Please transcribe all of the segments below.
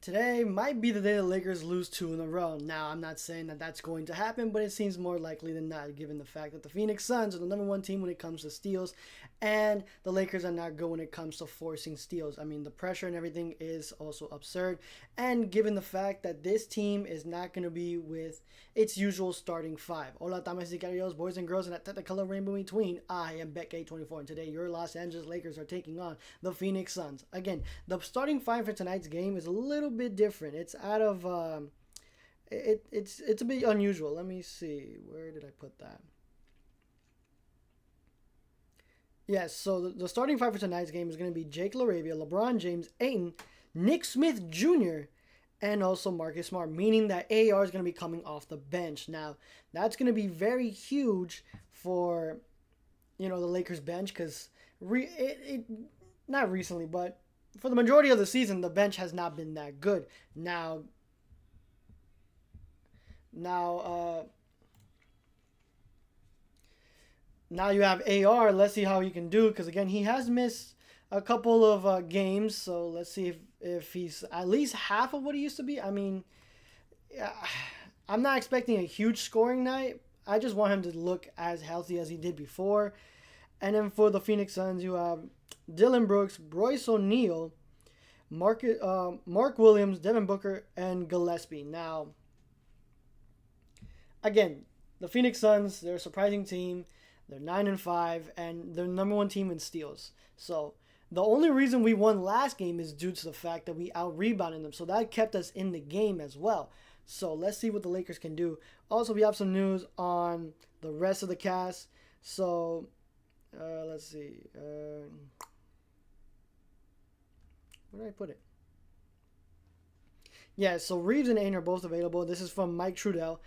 Today might be the day the Lakers lose two in a row. Now, I'm not saying that that's going to happen, but it seems more likely than not, given the fact that the Phoenix Suns are the number one team when it comes to steals, and the Lakers are not good when it comes to forcing steals. I mean, the pressure and everything is also absurd, and given the fact that this team is not going to be with its usual starting five. Hola, damas y caballeros, boys and girls, and that technicolor rainbow in between. I am BeckA24, and today your Los Angeles Lakers are taking on the Phoenix Suns. Again, the starting five for tonight's game is a little bit different. It's out of it's a bit unusual. Let me see, where did I put that? Yes, so the starting five for tonight's game is going to be Jake LaRavia, LeBron James, Ayton, Nick Smith Jr., and also Marcus Smart, meaning that AR is going to be coming off the bench. Now, that's going to be very huge for, the Lakers bench, because not recently, but for the majority of the season, the bench has not been that good. Now, now you have AR. Let's see how he can do, because again, he has missed a couple of games. So let's see if he's at least half of what he used to be. I mean, I'm not expecting a huge scoring night. I just want him to look as healthy as he did before. And then for the Phoenix Suns, you have Dylan Brooks, Royce O'Neal, Mark Williams, Devin Booker, and Gillespie. Now, again, the Phoenix Suns, they're a surprising team. They're 9-5, and they're number one team in steals. So the only reason we won last game is due to the fact that we out-rebounded them. So that kept us in the game as well. So let's see what the Lakers can do. Also, we have some news on the rest of the cast. So let's see. Where did I put it? Yeah, so Reeves and Ayton are both available. This is from Mike Trudell.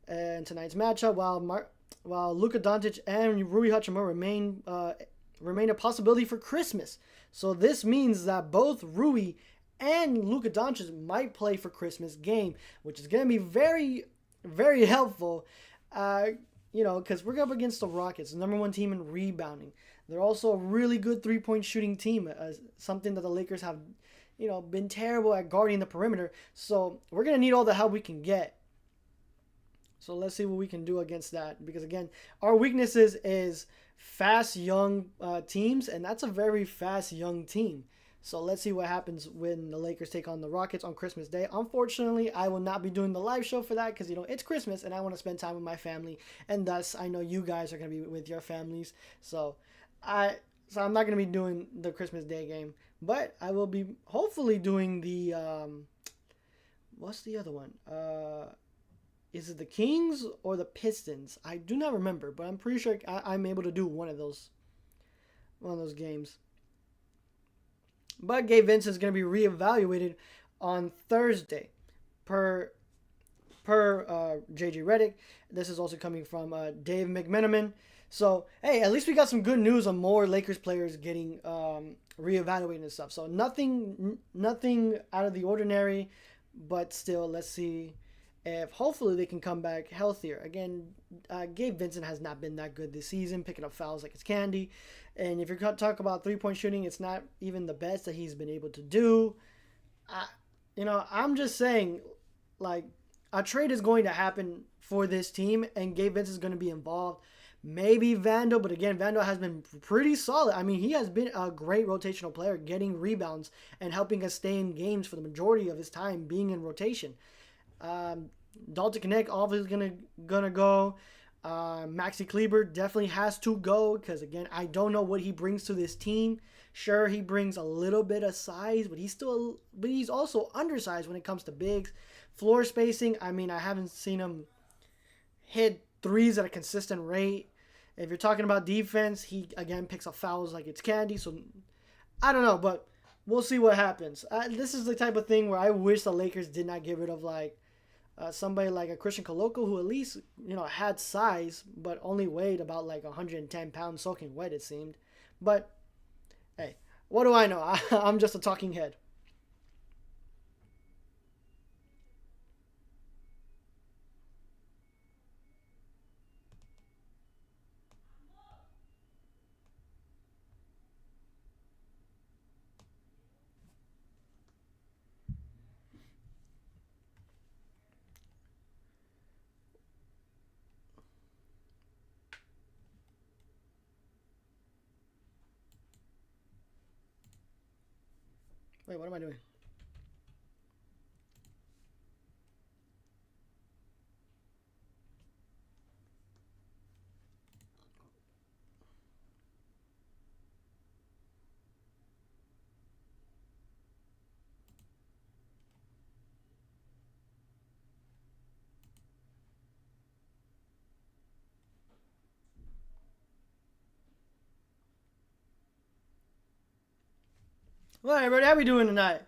And tonight's matchup, while Luka Doncic and Rui-out remain a possibility for Christmas. So this means that both Rui and Luka Doncic might play for Christmas game, which is going to be very, very helpful. Because we're up against the Rockets, the number one team in rebounding. They're also a really good three-point shooting team, something that the Lakers have, been terrible at guarding the perimeter. So we're going to need all the help we can get. So let's see what we can do against that. Because, again, our weaknesses is fast, young teams, and that's a very fast, young team. So let's see what happens when the Lakers take on the Rockets on Christmas Day. Unfortunately, I will not be doing the live show for that because, it's Christmas and I want to spend time with my family. And thus, I know you guys are going to be with your families. So I'm not going to be doing the Christmas Day game. But I will be hopefully doing the, what's the other one? Is it the Kings or the Pistons? I do not remember, but I'm pretty sure I'm able to do one of those games. But Gabe Vincent is going to be reevaluated on Thursday, per JJ Redick. This is also coming from Dave McMenamin. So hey, at least we got some good news on more Lakers players getting reevaluated and stuff. So nothing out of the ordinary, but still, let's see if hopefully they can come back healthier. Again, Gabe Vincent has not been that good this season, picking up fouls like it's candy. And if you're going to talk about three-point shooting, it's not even the best that he's been able to do. I'm just saying, like, a trade is going to happen for this team, and Gabe Vincent is going to be involved. Maybe Vando, but again, Vando has been pretty solid. I mean, he has been a great rotational player, getting rebounds and helping us stay in games for the majority of his time being in rotation. Dalton Connect obviously gonna go. Maxi Kleber definitely has to go because, again, I don't know what he brings to this team. Sure, he brings a little bit of size, but he's also undersized when it comes to bigs. Floor spacing, I mean, I haven't seen him hit threes at a consistent rate. If you're talking about defense, he, again, picks up fouls like it's candy. So, I don't know, but we'll see what happens. This is the type of thing where I wish the Lakers did not get rid of, like, somebody like a Christian Coloco, who at least, had size, but only weighed about like 110 pounds soaking wet, it seemed. But, hey, what do I know? I'm just a talking head. Wait, what am I doing? Well, everybody, how we doing tonight?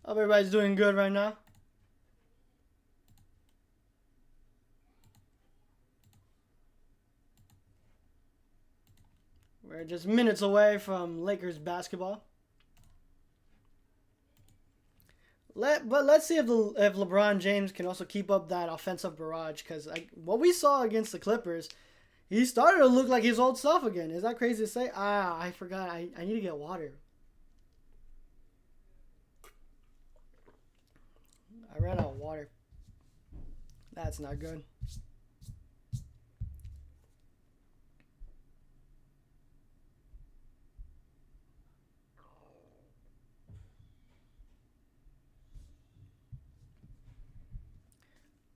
Hope everybody's doing good right now. We're just minutes away from Lakers basketball. Let's see if LeBron James can also keep up that offensive barrage, because what we saw against the Clippers, he started to look like his old self again. Is that crazy to say? I forgot. I need to get water. I ran out of water. That's not good.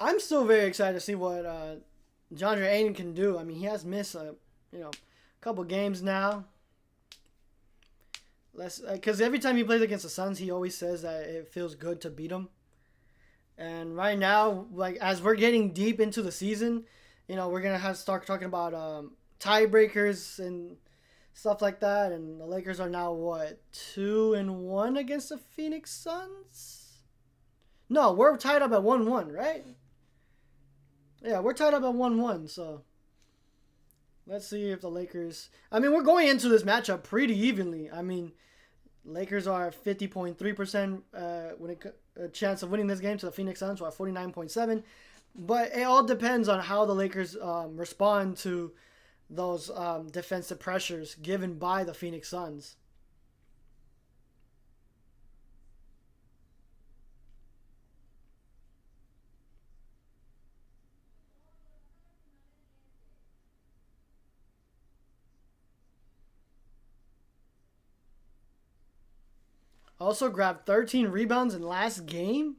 I'm still very excited to see what DeAndre Ayton can do. I mean, he has missed a couple games now. Because every time he plays against the Suns, he always says that it feels good to beat them. And right now, like as we're getting deep into the season, we're gonna have to start talking about tiebreakers and stuff like that. And the Lakers are now what, 2-1 against the Phoenix Suns? No, we're tied up at 1-1, right? Yeah, we're tied up at 1-1. So let's see if the Lakers. I mean, we're going into this matchup pretty evenly. I mean, Lakers are 50.3% a chance of winning this game to the Phoenix Suns, who are 49.7%. But it all depends on how the Lakers respond to those defensive pressures given by the Phoenix Suns. Also grabbed 13 rebounds in last game.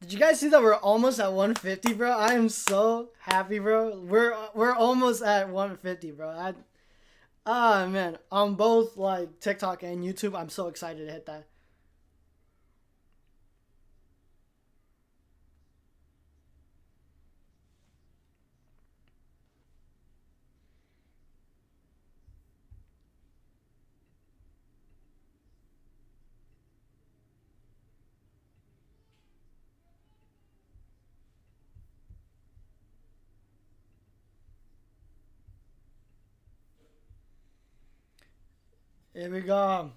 Did you guys see that we're almost at 150, bro? I am so happy, bro. We're almost at 150, bro. Man, on both like TikTok and YouTube, I'm so excited to hit that. Here we go.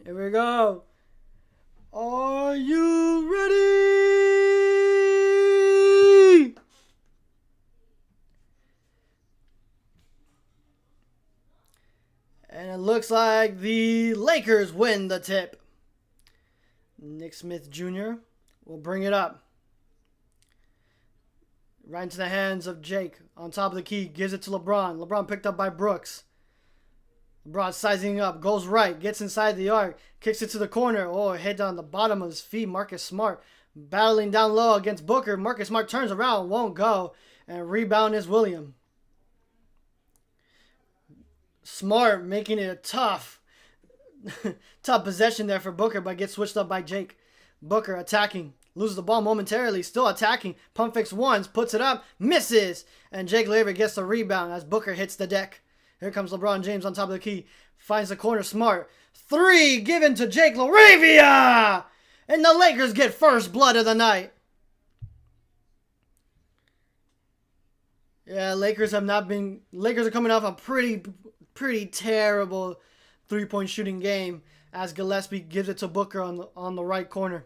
Here we go. Are you ready? And it looks like the Lakers win the tip. Nick Smith Jr. will bring it up. Right into the hands of Jake. On top of the key. Gives it to LeBron. LeBron picked up by Brooks. LeBron sizing up. Goes right. Gets inside the arc. Kicks it to the corner. Oh, hit on the bottom of his feet. Marcus Smart battling down low against Booker. Marcus Smart turns around. Won't go. And rebound is William. Smart making it a tough possession there for Booker. But gets switched up by Jake. Booker attacking. Loses the ball momentarily. Still attacking. Pump fakes once. Puts it up. Misses. And Jake Laver gets the rebound as Booker hits the deck. Here comes LeBron James on top of the key. Finds the corner. Smart. 3 given to Jake LaRavia. And the Lakers get first blood of the night. Yeah, Lakers are coming off a pretty terrible 3-point shooting game as Gillespie gives it to Booker on the right corner.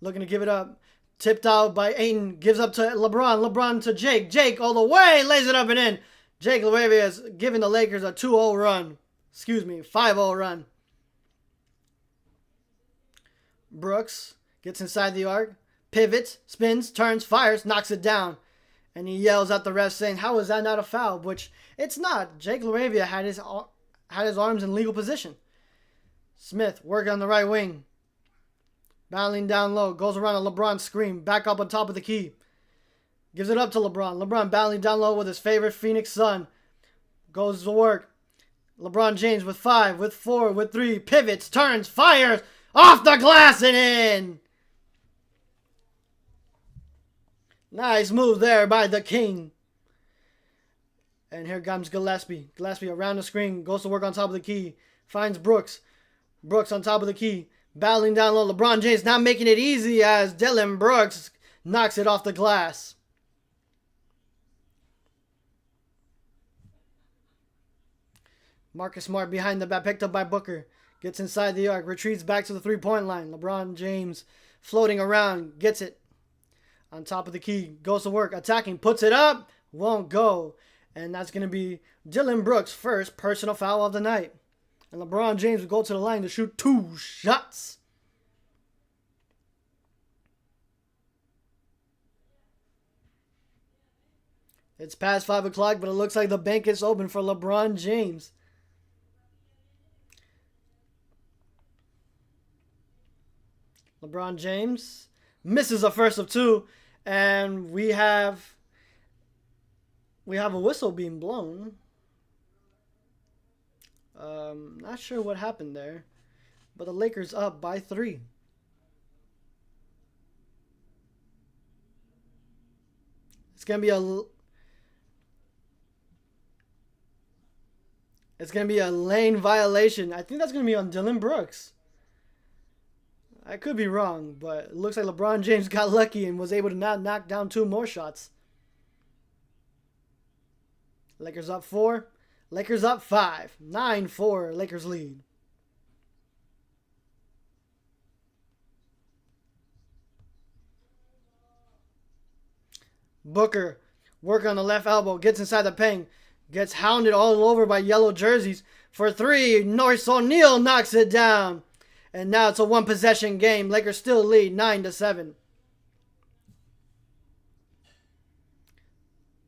Looking to give it up. Tipped out by Ayton. Gives up to LeBron. LeBron to Jake. Jake all the way. Lays it up and in. Jake LaRavia is giving the Lakers a 2-0 run. Excuse me, 5-0 run. Brooks gets inside the arc. Pivots. Spins. Turns. Fires. Knocks it down. And he yells at the ref saying, how is that not a foul? Which, it's not. Jake LaRavia had his arms in legal position. Smith working on the right wing. Battling down low. Goes around a LeBron screen. Back up on top of the key. Gives it up to LeBron. LeBron battling down low with his favorite Phoenix son. Goes to work. LeBron James with 5, with 4, with 3. Pivots, turns, fires. Off the glass and in. Nice move there by the King. And here comes Gillespie. Gillespie around the screen. Goes to work on top of the key. Finds Brooks. Brooks on top of the key. Battling down low. LeBron James not making it easy as Dillon Brooks knocks it off the glass. Marcus Smart behind the back, picked up by Booker. Gets inside the arc. Retreats back to the three-point line. LeBron James floating around. Gets it. On top of the key. Goes to work. Attacking. Puts it up. Won't go. And that's going to be Dillon Brooks' first personal foul of the night. And LeBron James will go to the line to shoot 2 shots. It's past 5 o'clock, but it looks like the bank is open for LeBron James. LeBron James misses a first of 2, and we have a whistle being blown. Not sure what happened there, but the Lakers up by 3. It's gonna be a lane violation. I think that's gonna be on Dillon Brooks. I could be wrong, but it looks like LeBron James got lucky and was able to not knock down 2 more shots. Lakers up 4. Lakers up 5. 9-4. Lakers lead. Booker, work on the left elbow, gets inside the paint, gets hounded all over by yellow jerseys for 3. Norris O'Neal knocks it down. And now it's a 1-possession game. Lakers still lead 9-7.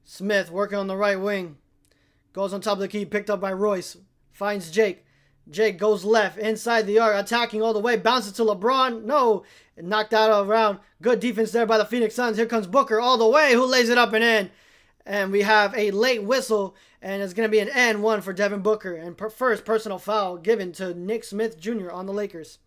Smith working on the right wing. Goes on top of the key, picked up by Royce. Finds Jake. Jake goes left, inside the arc, attacking all the way. Bounces to LeBron. No. Knocked out around. Good defense there by the Phoenix Suns. Here comes Booker all the way, who lays it up and in. And we have a late whistle, and it's going to be an N1 for Devin Booker. And first personal foul given to Nick Smith Jr. on the Lakers.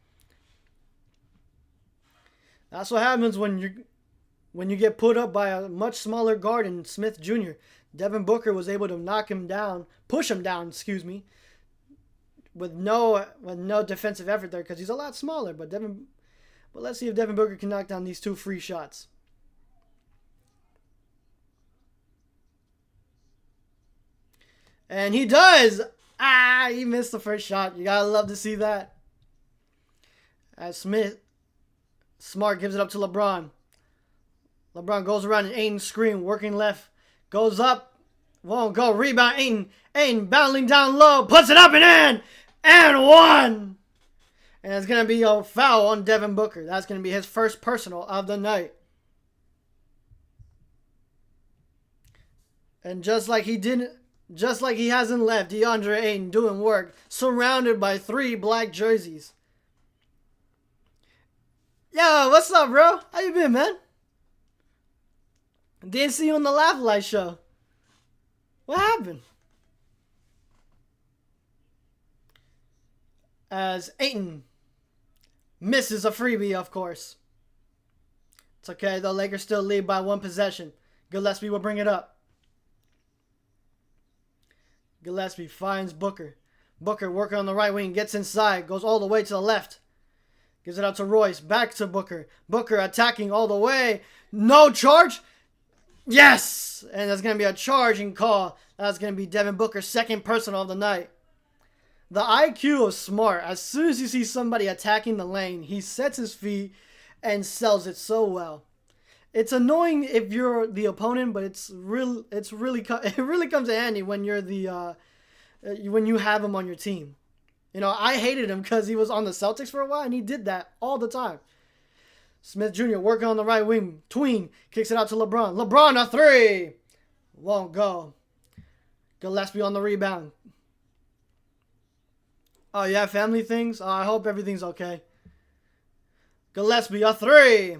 That's what happens when you get put up by a much smaller guard in Smith Jr. Devin Booker was able to knock him down, push him down, with no defensive effort there because he's a lot smaller. But let's see if Devin Booker can knock down these 2 free shots. And he does. He missed the first shot. You gotta love to see that. As Smart gives it up to LeBron. LeBron goes around an Ayton screen, working left. Goes up. Won't go. Rebound. Ayton. Ayton battling down low. Puts it up and in. And 1. And it's going to be a foul on Devin Booker. That's going to be his first personal of the night. And just like he hasn't left, DeAndre Ayton doing work, surrounded by 3 black jerseys. Yo, what's up, bro? How you been, man? Didn't see you on the Laugh Light show. What happened? As Ayton misses a freebie, of course. It's okay, the Lakers still lead by 1 possession. Gillespie will bring it up. Gillespie finds Booker. Booker working on the right wing, gets inside, goes all the way to the left. Gives it out to Royce, back to Booker. Booker attacking all the way. No charge. Yes! And there's going to be a charging call. That's going to be Devin Booker's second personal of the night. The IQ of Smart, as soon as you see somebody attacking the lane, he sets his feet and sells it so well. It's annoying if you're the opponent, but it really comes in handy when you're when you have him on your team. You know, I hated him because he was on the Celtics for a while, and he did that all the time. Smith Jr. working on the right wing. Tween kicks it out to LeBron. LeBron, a three. Won't go. Gillespie on the rebound. Oh, you have family things? Oh, I hope everything's okay. Gillespie, a three.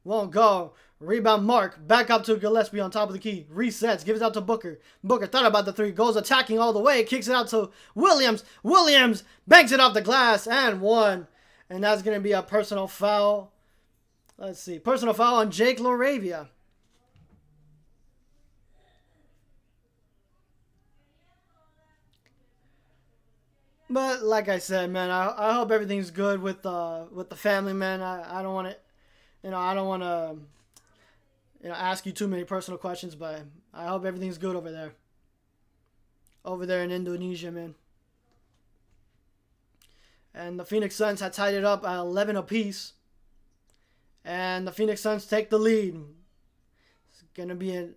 Won't go. Rebound Mark. Back up to Gillespie on top of the key. Resets. Gives it out to Booker. Booker thought about the three. Goes attacking all the way. Kicks it out to Williams. Williams banks it off the glass and one. And that's going to be a personal foul. Let's see. Personal foul on Jake Laravia. But like I said, man, I hope everything's good with the family, man. I don't want to, I don't want to, ask you too many personal questions, but I hope everything's good over there. Over there in Indonesia, man. And the Phoenix Suns had tied it up at 11 apiece. And the Phoenix Suns take the lead. It's going to be it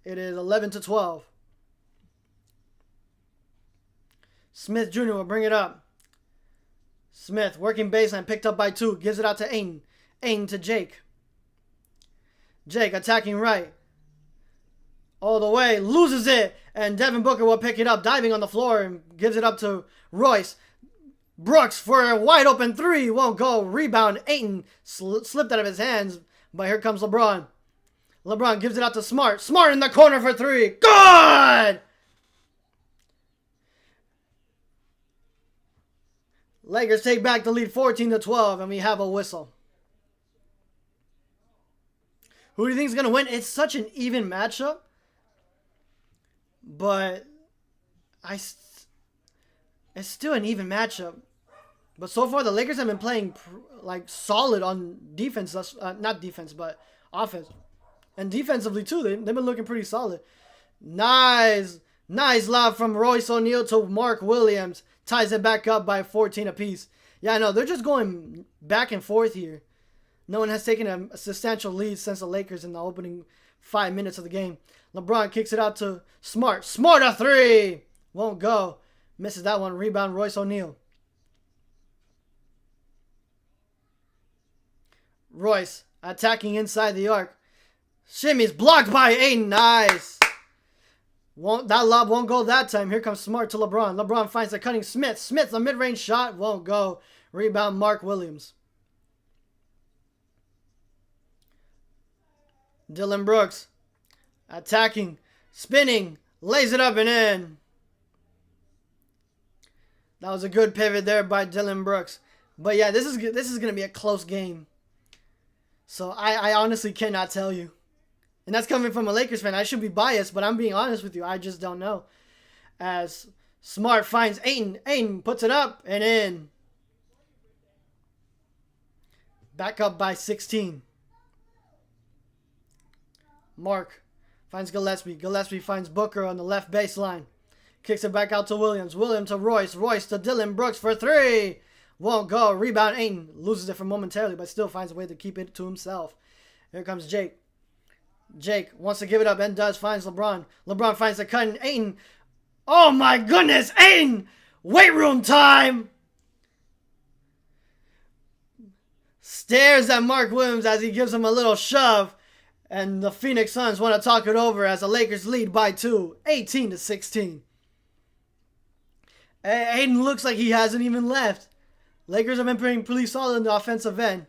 is 11-12. Smith Jr. will bring it up. Smith working baseline, picked up by two. Gives it out to Ayton. Ayton to Jake. Jake attacking right. All the way. Loses it. And Devin Booker will pick it up. Diving on the floor and gives it up to Royce. Brooks for a wide open three. Won't go. Rebound. Ayton slipped out of his hands. But here comes LeBron. LeBron gives it out to Smart. Smart in the corner for three. Good! Lakers take back the lead 14-12. And we have a whistle. Who do you think is going to win? It's such an even matchup. But it's still an even matchup. But so far, the Lakers have been playing solid on defense. Not defense, but offense. And defensively, too. They've been looking pretty solid. Nice lob from Royce O'Neal to Mark Williams. Ties it back up by 14 apiece. Yeah, I know. They're just going back and forth here. No one has taken a substantial lead since the Lakers in the opening 5 minutes of the game. LeBron kicks it out to Smart. Smart, a three. Won't go. Misses that one. Rebound, Royce O'Neal. Royce attacking inside the arc. Shimmy's blocked by Ayton. Nice. That lob won't go that time. Here comes Smart to LeBron. LeBron finds the cutting Smith. Smith, a mid-range shot. Won't go. Rebound, Mark Williams. Dylan Brooks. Attacking. Spinning. Lays it up and in. That was a good pivot there by Dylan Brooks. But yeah, this is going to be a close game. So I honestly cannot tell you. And that's coming from a Lakers fan. I should be biased, but I'm being honest with you. I just don't know. As Smart finds Ayton. Ayton puts it up and in. Back up by 16. Mark finds Gillespie. Gillespie finds Booker on the left baseline. Kicks it back out to Williams. Williams to Royce. Royce to Dylan Brooks for three. Won't go. Rebound Ayton. Loses it for momentarily, but still finds a way to keep it to himself. Here comes Jake. Jake wants to give it up and does. Finds LeBron. LeBron finds the cut and Ayton. Oh my goodness. Ayton. Weight room time. Stares at Mark Williams as he gives him a little shove. And the Phoenix Suns want to talk it over as the Lakers lead by 2. 18-16. Ayton looks like he hasn't even left. Lakers have been playing pretty solid in the offensive end.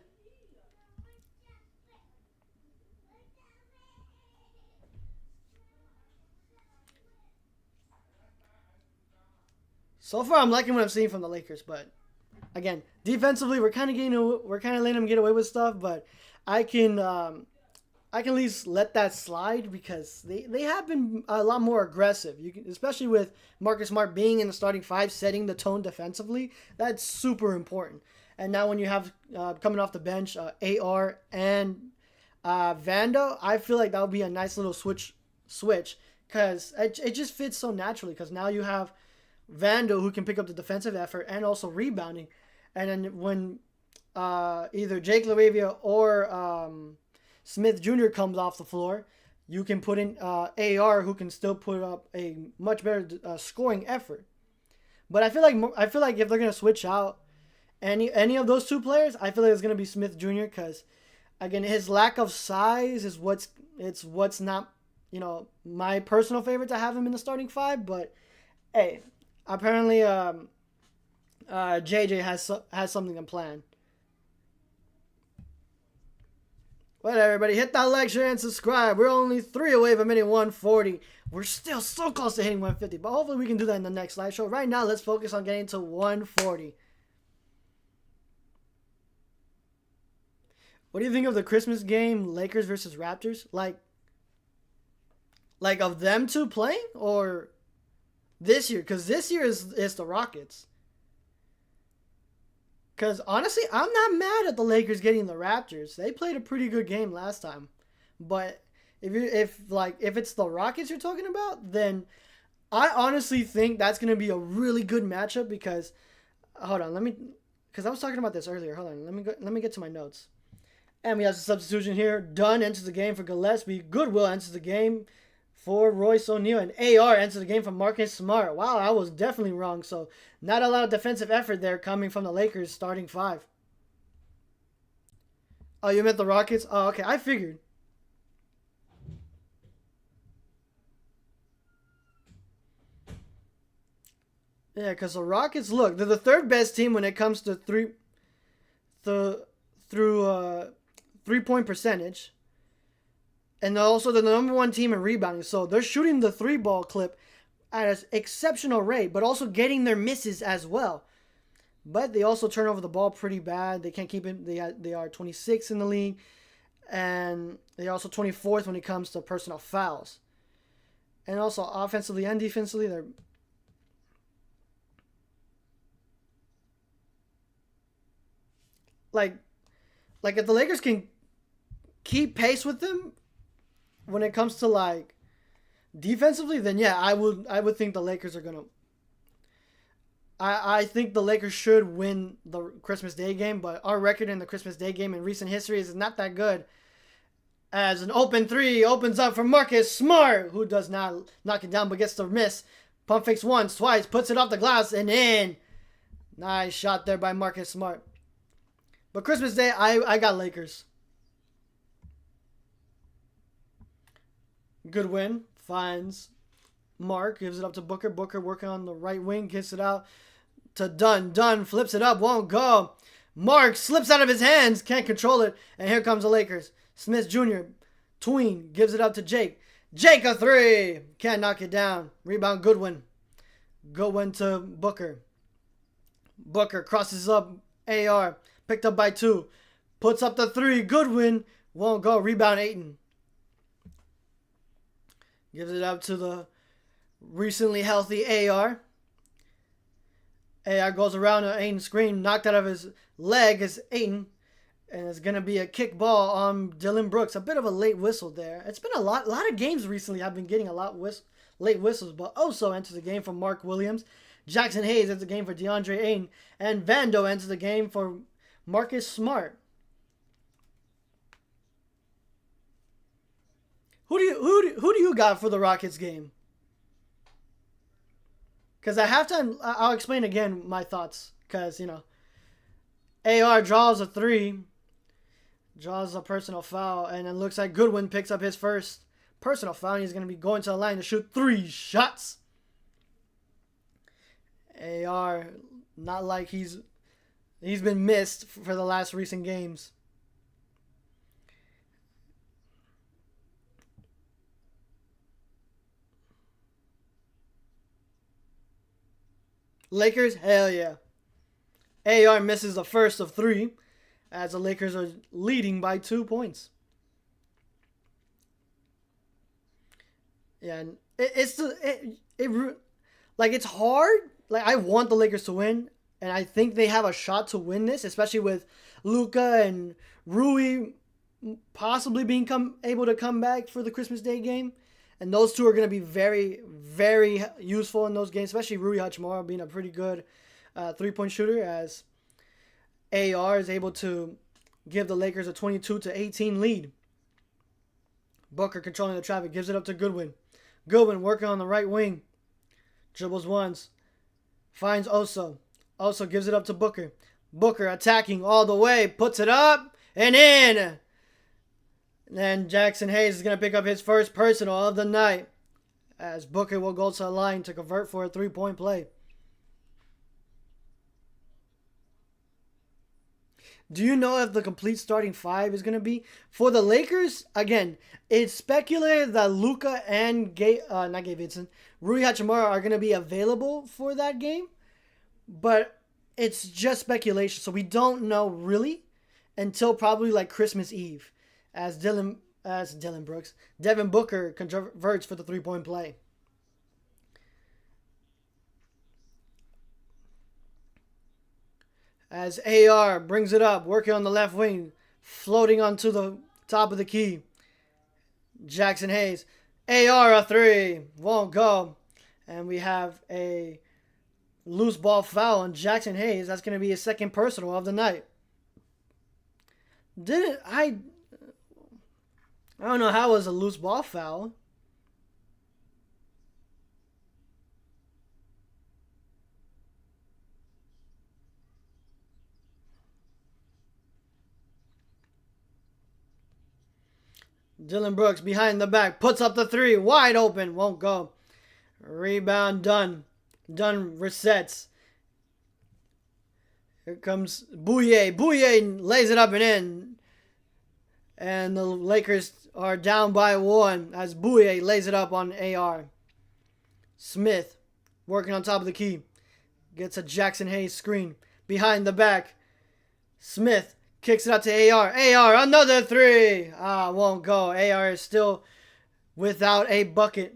So far, I'm liking what I'm seeing from the Lakers, but again, defensively, we're kind of letting them get away with stuff. But I can at least let that slide because they have been a lot more aggressive. Especially with Marcus Smart being in the starting five, setting the tone defensively. That's super important. And now when you have coming off the bench, AR and Vando, I feel like that would be a nice little switch because it just fits so naturally. Because now you have Vando who can pick up the defensive effort and also rebounding. And then when either Jake LaRavia or Smith Jr. comes off the floor, you can put in AR, who can still put up a much better scoring effort. But I feel like if they're gonna switch out any of those two players, I feel like it's gonna be Smith Jr. because again, his lack of size is what's not, my personal favorite to have him in the starting five. But hey, apparently JJ has something in plan. Well, everybody, hit that like, share, and subscribe. We're only 3 away from hitting 140. We're still so close to hitting 150, but hopefully we can do that in the next live show. Right now, let's focus on getting to 140. What do you think of the Christmas game, Lakers versus Raptors? Like of them two playing, or this year? Because this year is the Rockets. Because honestly, I'm not mad at the Lakers getting the Raptors. They played a pretty good game last time. But if it's the Rockets you're talking about, then I honestly think that's gonna be a really good matchup. Because hold on, because I was talking about this earlier. Hold on, let me get to my notes. And we have a substitution here. Dunn enters the game for Gillespie. Goodwill enters the game for Royce O'Neal. And AR enters the game for Marcus Smart. Wow, I was definitely wrong. So not a lot of defensive effort there coming from the Lakers starting five. Oh, you meant the Rockets? Oh, okay. I figured. Yeah, because the Rockets, look, they're the third best team when it comes to three-point percentage. And also the number one team in rebounding. So they're shooting the three-ball clip at an exceptional rate, but also getting their misses as well. But they also turn over the ball pretty bad. They can't keep it. They are 26th in the league. And they're also 24th when it comes to personal fouls. And also offensively and defensively, they're... Like if the Lakers can keep pace with them when it comes to defensively, then yeah, I would think the Lakers are gonna. I think the Lakers should win the Christmas Day game, but our record in the Christmas Day game in recent history is not that good. As an open three opens up for Marcus Smart, who does not knock it down but gets the miss. Pump fakes once, twice, puts it off the glass and in. Nice shot there by Marcus Smart. But Christmas Day, I got Lakers. Good win. Finds Mark. Gives it up to Booker. Booker working on the right wing. Gets it out to Dunn. Dunn flips it up. Won't go. Mark slips out of his hands. Can't control it. And here comes the Lakers. Smith Jr. Tween. Gives it up to Jake. Jake a three. Can't knock it down. Rebound Goodwin. Goodwin to Booker. Booker crosses up AR. Picked up by 2. Puts up the 3. Goodwin. Won't go. Rebound Ayton. Gives it up to the recently healthy AR. AR goes around an Ayton screen. Knocked out of his leg is Ayton. And it's going to be a kick ball on Dylan Brooks. A bit of a late whistle there. It's been a lot of games recently I've been getting a lot late whistles. But also enters the game for Mark Williams. Jackson Hayes enters the game for DeAndre Ayton. And Vando enters the game for Marcus Smart. Who do you got for the Rockets game? Because at halftime, I'll explain again my thoughts. Because, AR draws a 3. Draws a personal foul. And it looks like Goodwin picks up his first personal foul. And he's going to be going to the line to shoot 3 shots. AR, not like he's been missed for the last recent games. Lakers, hell yeah. AR misses the first of 3 as the Lakers are leading by 2 points. Yeah, and it's hard. I want the Lakers to win. And I think they have a shot to win this, especially with Luka and Rui possibly being able to come back for the Christmas Day game. And those two are going to be very, very useful in those games, especially Rui-out being a pretty good 3-point shooter, as AR is able to give the Lakers a 22-18 lead. Booker controlling the traffic, gives it up to Goodwin. Goodwin working on the right wing. Dribbles once. Finds Oso. Oso gives it up to Booker. Booker attacking all the way. Puts it up and in. And then Jackson Hayes is going to pick up his first personal of the night, as Booker will go to the line to convert for a three-point play. Do you know if the complete starting five is going to be? For the Lakers, again, it's speculated that Luka and not Gabe-out, Rui-out are going to be available for that game. But it's just speculation, so we don't know really until probably like Christmas Eve, as Devin Booker converts for the three-point play. As AR brings it up, working on the left wing, floating onto the top of the key. Jackson Hayes. AR a three. Won't go. And we have a loose ball foul on Jackson Hayes. That's going to be his second personal of the night. I don't know how it was a loose ball foul. Dylan Brooks behind the back, puts up the three, wide open, won't go. Rebound done. Dunn resets. Here comes Bouye. Bouye lays it up and in. And the Lakers are down by one as Bouye lays it up on AR. Smith working on top of the key. Gets a Jackson Hayes screen. Behind the back. Smith kicks it out to AR. AR, another three. Won't go. AR is still without a bucket.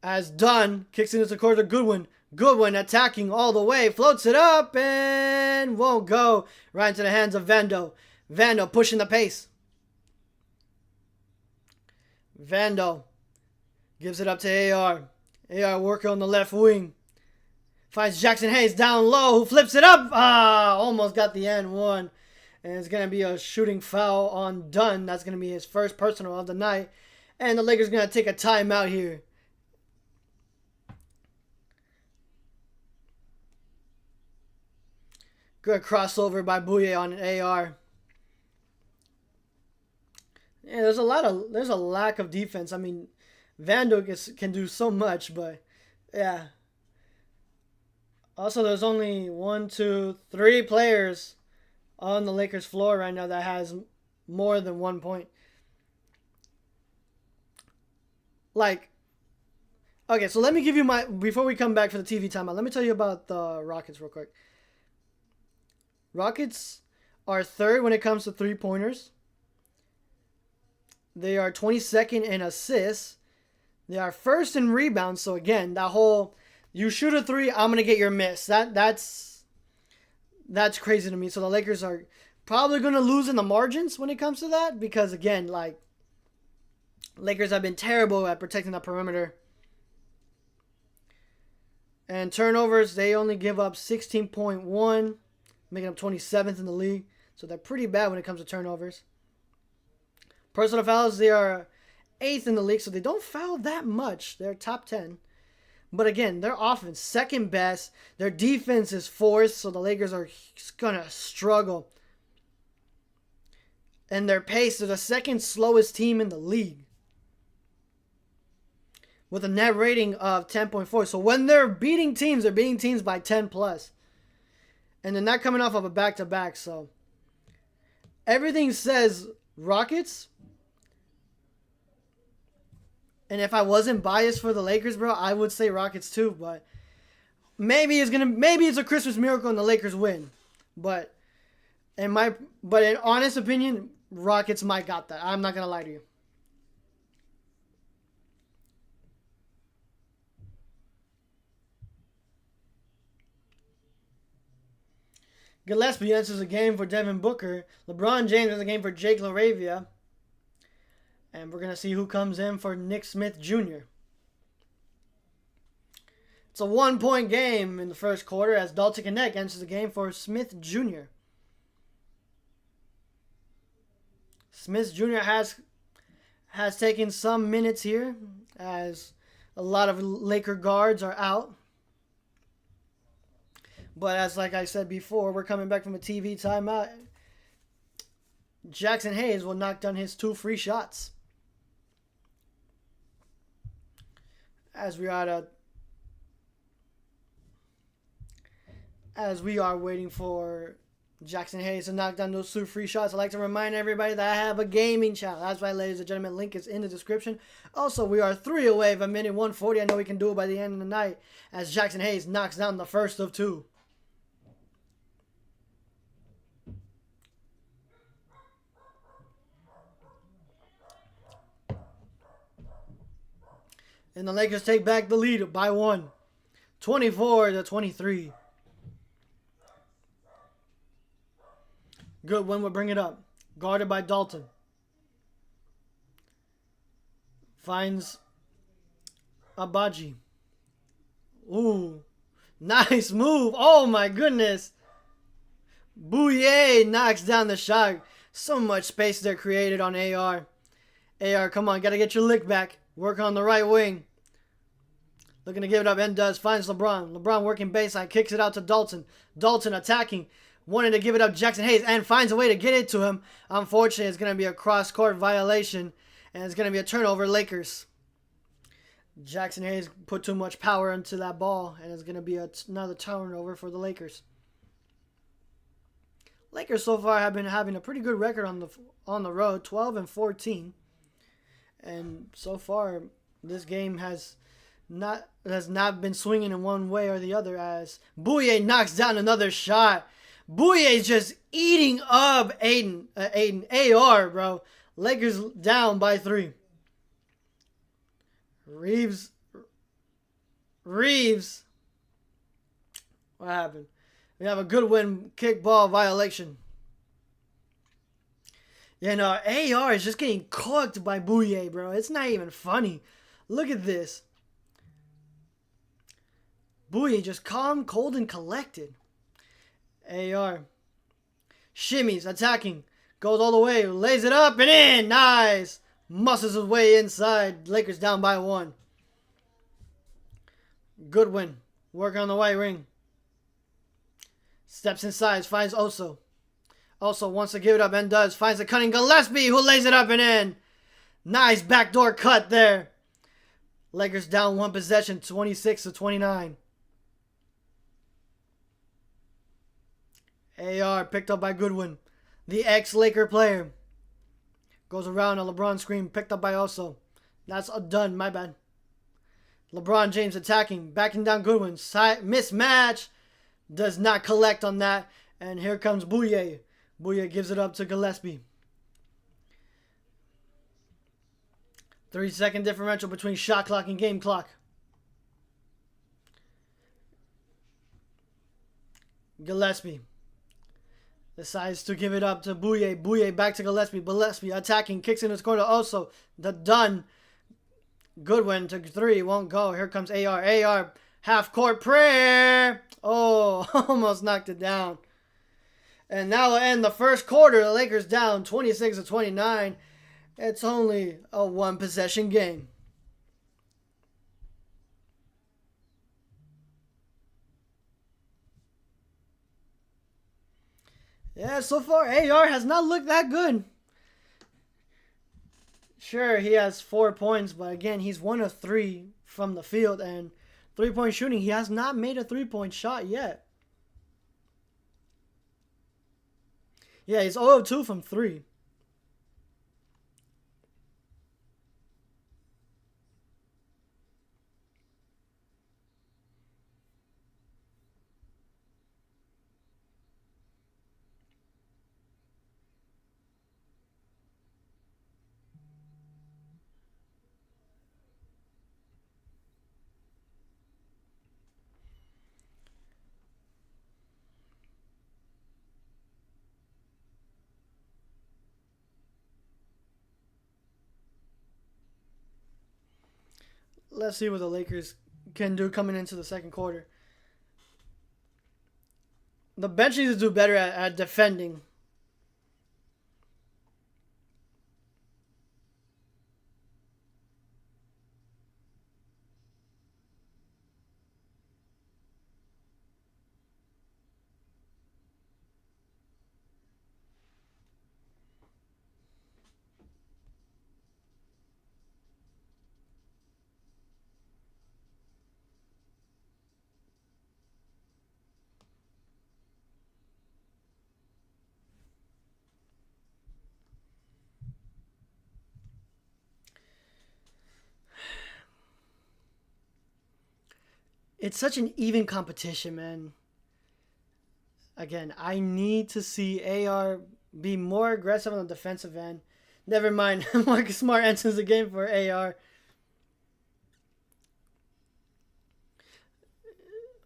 As Dunn kicks it into the court to Goodwin. Goodwin attacking all the way. Floats it up and won't go. Right into the hands of Vando. Vando pushing the pace. Vando gives it up to AR. AR working on the left wing. Finds Jackson Hayes down low, who flips it up. Almost got the end one. And it's going to be a shooting foul on Dunn. That's going to be his first personal of the night. And the Lakers going to take a timeout here. Good crossover by Bouye on an AR. Yeah, there's a lack of defense. I mean, Vando can do so much, but yeah. Also, there's only 3 players on the Lakers floor right now that has more than 1 point. Okay, so let me give you before we come back for the TV timeout, let me tell you about the Rockets real quick. Rockets are third when it comes to three-pointers. They are 22nd in assists. They are first in rebounds. So again, that whole you shoot a three, I'm gonna get your miss. That's crazy to me. So the Lakers are probably gonna lose in the margins when it comes to that, because again, Lakers have been terrible at protecting the perimeter. And turnovers, they only give up 16.1. Making up 27th in the league. So they're pretty bad when it comes to turnovers. Personal fouls, they are 8th in the league, so they don't foul that much. They're top 10. But again, their offense, second best. Their defense is 4th, so the Lakers are going to struggle. And their pace, they're the second slowest team in the league, with a net rating of 10.4. So when they're beating teams by 10 plus. And they're not coming off of a back-to-back, so everything says Rockets. And if I wasn't biased for the Lakers, bro, I would say Rockets too. But maybe it's a Christmas miracle and the Lakers win. But in honest opinion, Rockets might got that. I'm not gonna lie to you. Gillespie enters a game for Devin Booker. LeBron James enters a game for Jake LaRavia. And we're going to see who comes in for Nick Smith Jr. It's a 1-point game in the first quarter as Dalton Connect enters the game for Smith Jr. Smith Jr. has taken some minutes here as a lot of Laker guards are out. But as like I said before, we're coming back from a TV timeout. Jackson Hayes will knock down his 2 free shots. As we are waiting for Jackson Hayes to knock down those 2 free shots, I'd like to remind everybody that I have a gaming channel. That's right, ladies and gentlemen. Link is in the description. Also, we are 3 away from minute 140. I know we can do it by the end of the night as Jackson Hayes knocks down the first of 2. And the Lakers take back the lead by 1. 24-23. Goodwin will bring it up. Guarded by Dalton. Finds Abaji. Ooh. Nice move. Oh my goodness. Bouye knocks down the shot. So much space there created on AR. AR, come on. Got to get your lick back. Work on the right wing. Looking to give it up. And does. Finds LeBron. LeBron working baseline. Kicks it out to Dalton. Dalton attacking. Wanted to give it up. Jackson Hayes. And finds a way to get it to him. Unfortunately, it's going to be a cross-court violation. And it's going to be a turnover. Lakers. Jackson Hayes put too much power into that ball. And it's going to be another turnover for the Lakers. Lakers so far have been having a pretty good record on the road. 12-14. And so far, this game has not been swinging in one way or the other as Bouye knocks down another shot. Bouye's just eating up Ayton. AR, bro. Lakers down by 3. Reeves. What happened? We have a Goodwin kickball violation. Yeah, no, AR is just getting cooked by Bouye, bro. It's not even funny. Look at this. Bouye just calm, cold, and collected. AR. Shimmies, attacking. Goes all the way, lays it up and in. Nice. Muscles his way inside. Lakers down by 1. Goodwin. Work on the white ring. Steps inside, finds Oso. Also wants to give it up and does. Finds a cunning Gillespie who lays it up and in. Nice backdoor cut there. Lakers down 1 possession, 26-29. AR picked up by Goodwin. The ex-Laker player. Goes around a LeBron screen. Picked up by Oso. That's done. My bad. LeBron James attacking. Backing down Goodwin. Mismatch. Does not collect on that. And here comes Bouye. Bouye gives it up to Gillespie. 3-second differential between shot clock and game clock. Gillespie decides to give it up to Bouye. Bouye back to Gillespie. Gillespie attacking. Kicks in his corner. Also, the done. Goodwin to 3. Won't go. Here comes AR. AR. Half court prayer. Oh, almost knocked it down. And now we'll end the first quarter. The Lakers down 26-29. It's only a 1 possession game. Yeah, so far AR has not looked that good. Sure, he has 4 points, but again, he's 1 of 3 from the field. And 3-point shooting, he has not made a 3-point shot yet. Yeah, he's 0 of 2 from 3. Let's see what the Lakers can do coming into the second quarter. The bench needs to do better at defending. It's such an even competition, man. Again, I need to see AR be more aggressive on the defensive end. Never mind, Marcus Smart enters the game for AR.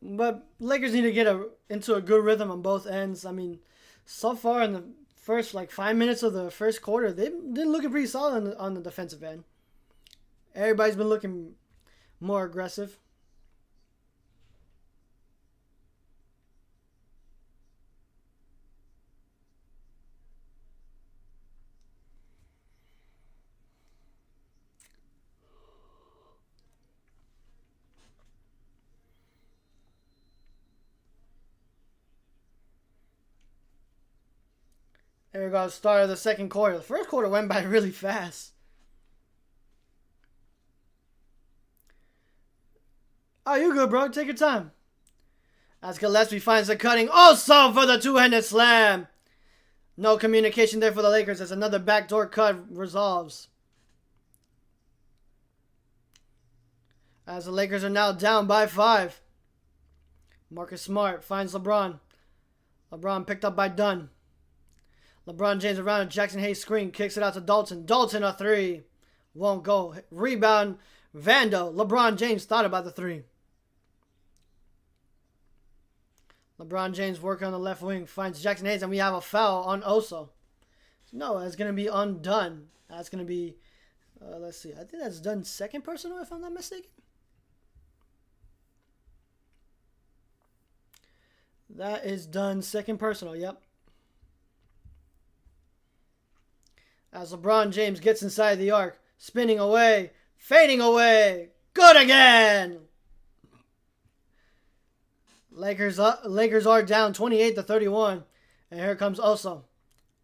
But Lakers need to get into a good rhythm on both ends. I mean, so far in the first 5 minutes of the first quarter, they've been looking pretty solid on the defensive end. Everybody's been looking more aggressive. There we go, start of the second quarter. The first quarter went by really fast. Oh, you good, bro. Take your time. As Gillespie finds the cutting. Also for the two-handed slam. No communication there for the Lakers as another backdoor cut resolves. As the Lakers are now down by 5. Marcus Smart finds LeBron. LeBron picked up by Dunn. LeBron James around a Jackson Hayes screen. Kicks it out to Dalton. Dalton a 3. Won't go. Rebound. Vando. LeBron James thought about the 3. LeBron James working on the left wing. Finds Jackson Hayes and we have a foul on Oso. No, that's going to be undone. That's going to be, let's see. I think that's done second personal if I'm not mistaken. That is done second personal, yep. As LeBron James gets inside the arc, spinning away, fading away, good again! Lakers are down 28-31, and here comes Oso.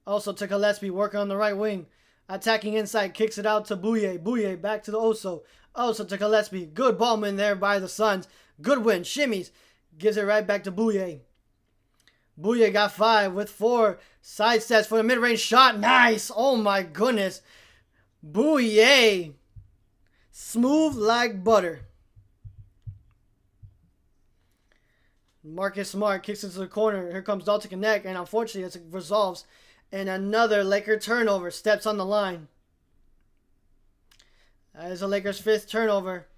Oso to Gillespie, working on the right wing, attacking inside, kicks it out to Bouye. Bouye back to the Oso. Oso to Gillespie, good ballman there by the Suns. Goodwin shimmies, gives it right back to Bouye. Bouye got 5 with 4 side steps for the mid-range shot. Nice. Oh my goodness. Bouye. Smooth like butter. Marcus Smart kicks into the corner. Here comes Dalton Connect, and unfortunately it resolves. And another Laker turnover steps on the line. That is the Lakers' 5th turnover.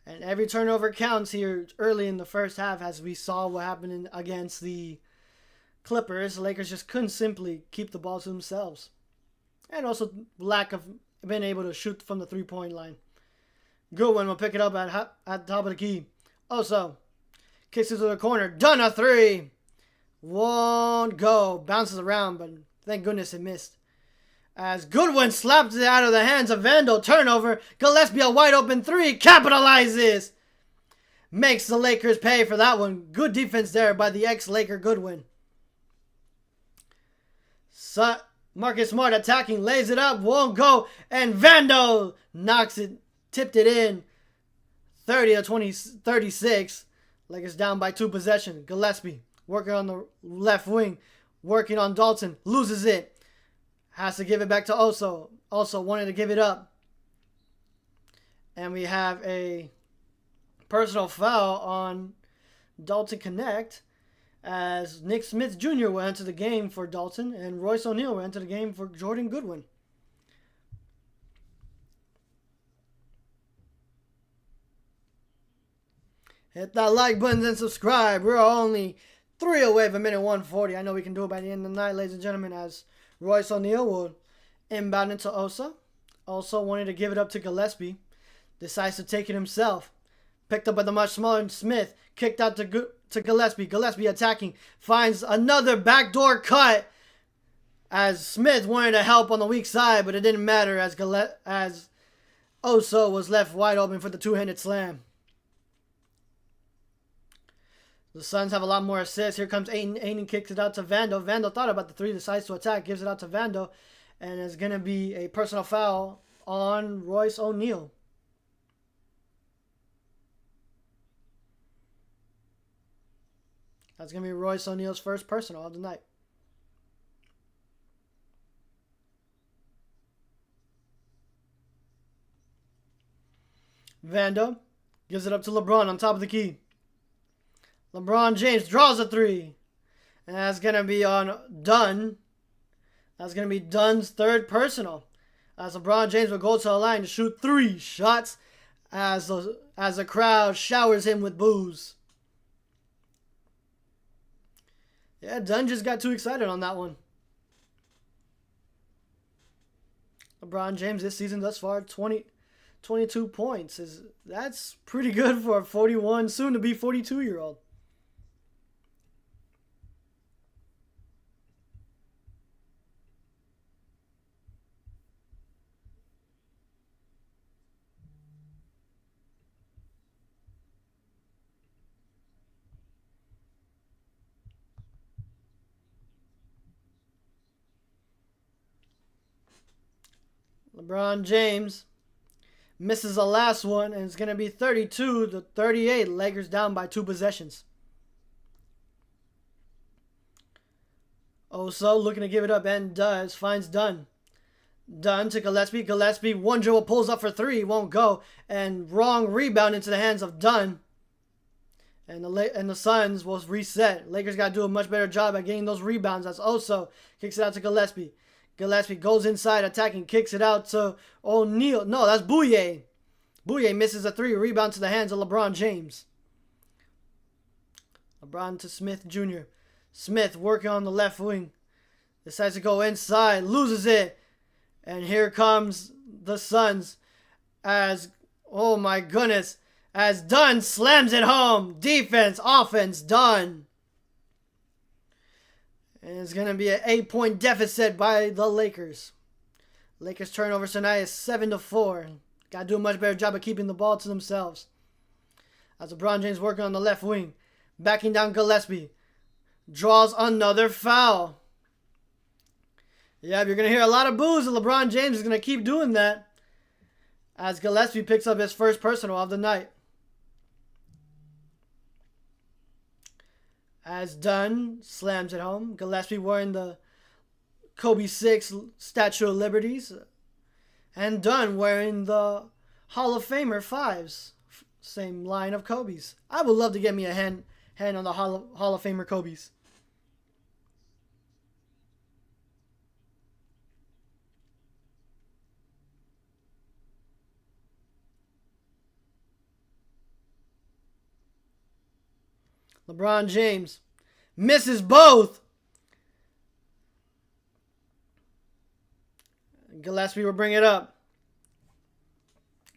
And every turnover counts here early in the first half, as we saw what happened against the Clippers. The Lakers just couldn't simply keep the ball to themselves. And also lack of being able to shoot from the three-point line. Goodwin will pick it up at the top of the key. Also, kicks it to the corner. Done a 3. Won't go. Bounces around, but thank goodness it missed. As Goodwin slaps it out of the hands of Vando. Turnover. Gillespie a wide open 3. Capitalizes. Makes the Lakers pay for that one. Good defense there by the ex-Laker Goodwin. Marcus Smart attacking. Lays it up. Won't go. And Vando knocks it. Tipped it in. 30-36. Lakers down by 2 possessions. Gillespie working on the left wing. Working on Dalton. Loses it. Has to give it back to Oso. Also wanted to give it up. And we have a personal foul on Dalton Connect, as Nick Smith Jr. will enter the game for Dalton and Royce O'Neal will enter the game for Jordan Goodwin. Hit that like button and subscribe. We're only 3 away from minute 140. I know we can do it by the end of the night, ladies and gentlemen, as Royce O'Neal will inbound into Oso. Also wanted to give it up to Gillespie. Decides to take it himself. Picked up by the much smaller Smith. Kicked out to Gillespie. Gillespie attacking. Finds another backdoor cut. As Smith wanted to help on the weak side, but it didn't matter as Oso was left wide open for the two-handed slam. The Suns have a lot more assists. Here comes Ayton. Ayton kicks it out to Vando. Vando thought about the three, decides to attack, gives it out to Vando, and it's going to be a personal foul on Royce O'Neal. That's going to be Royce O'Neal's first personal of the night. Vando gives it up to LeBron on top of the key. LeBron James draws a three. And that's going to be on Dunn. That's going to be Dunn's third personal. As LeBron James will go to the line to shoot 3 shots as the crowd showers him with boos. Yeah, Dunn just got too excited on that one. LeBron James this season thus far, 22 points. That's pretty good for a 41, soon to be 42-year-old. LeBron James misses the last one, and it's going to be 32-38. Lakers down by 2 possessions. Oso looking to give it up and finds Dunn. Dunn to Gillespie. Gillespie, one dribble, pulls up for 3, won't go, and wrong rebound into the hands of Dunn. And the Suns will reset. Lakers got to do a much better job at getting those rebounds as Oso kicks it out to Gillespie. Gillespie goes inside, attacking, kicks it out to O'Neal. No, that's Bouye. Bouye misses a 3, rebound to the hands of LeBron James. LeBron to Smith Jr. Smith working on the left wing. Decides to go inside, loses it. And here comes the Suns as, oh my goodness, as Dunn slams it home. Defense, offense, Dunn. And it's going to be an 8-point deficit by the Lakers. Lakers turnovers tonight is 7-4. Got to do a much better job of keeping the ball to themselves. As LeBron James working on the left wing. Backing down Gillespie. Draws another foul. Yeah, you're going to hear a lot of boos, and LeBron James is going to keep doing that. As Gillespie picks up his first personal of the night. As Dunn slams it home. Gillespie wearing the Kobe 6 Statue of Liberties. And Dunn wearing the Hall of Famer 5s. Same line of Kobe's. I would love to get me a hand on the Hall of Famer Kobe's. LeBron James misses both. Gillespie will bring it up.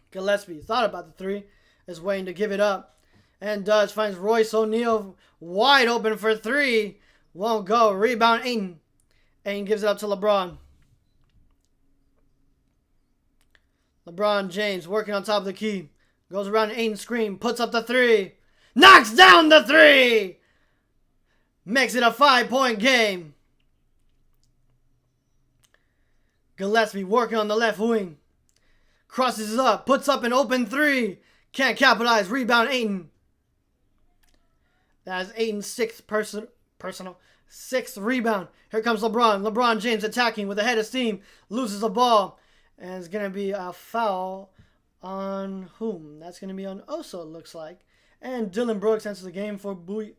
Gillespie thought about the 3. Is waiting to give it up. And finds Royce O'Neal wide open for 3. Won't go. Rebound Ayton. Ayton gives it up to LeBron. LeBron James working on top of the key. Goes around Ayton's screen. Puts up the 3. Knocks down the 3. Makes it a 5-point game. Gillespie working on the left wing. Crosses up. Puts up an open 3. Can't capitalize. Rebound Ayton. That is Ayton's 6th personal. 6th rebound. Here comes LeBron. LeBron James attacking with a head of steam. Loses the ball. And it's going to be a foul on whom? That's going to be on Oso, it looks like. And Dylan Brooks enters the game for Bouye.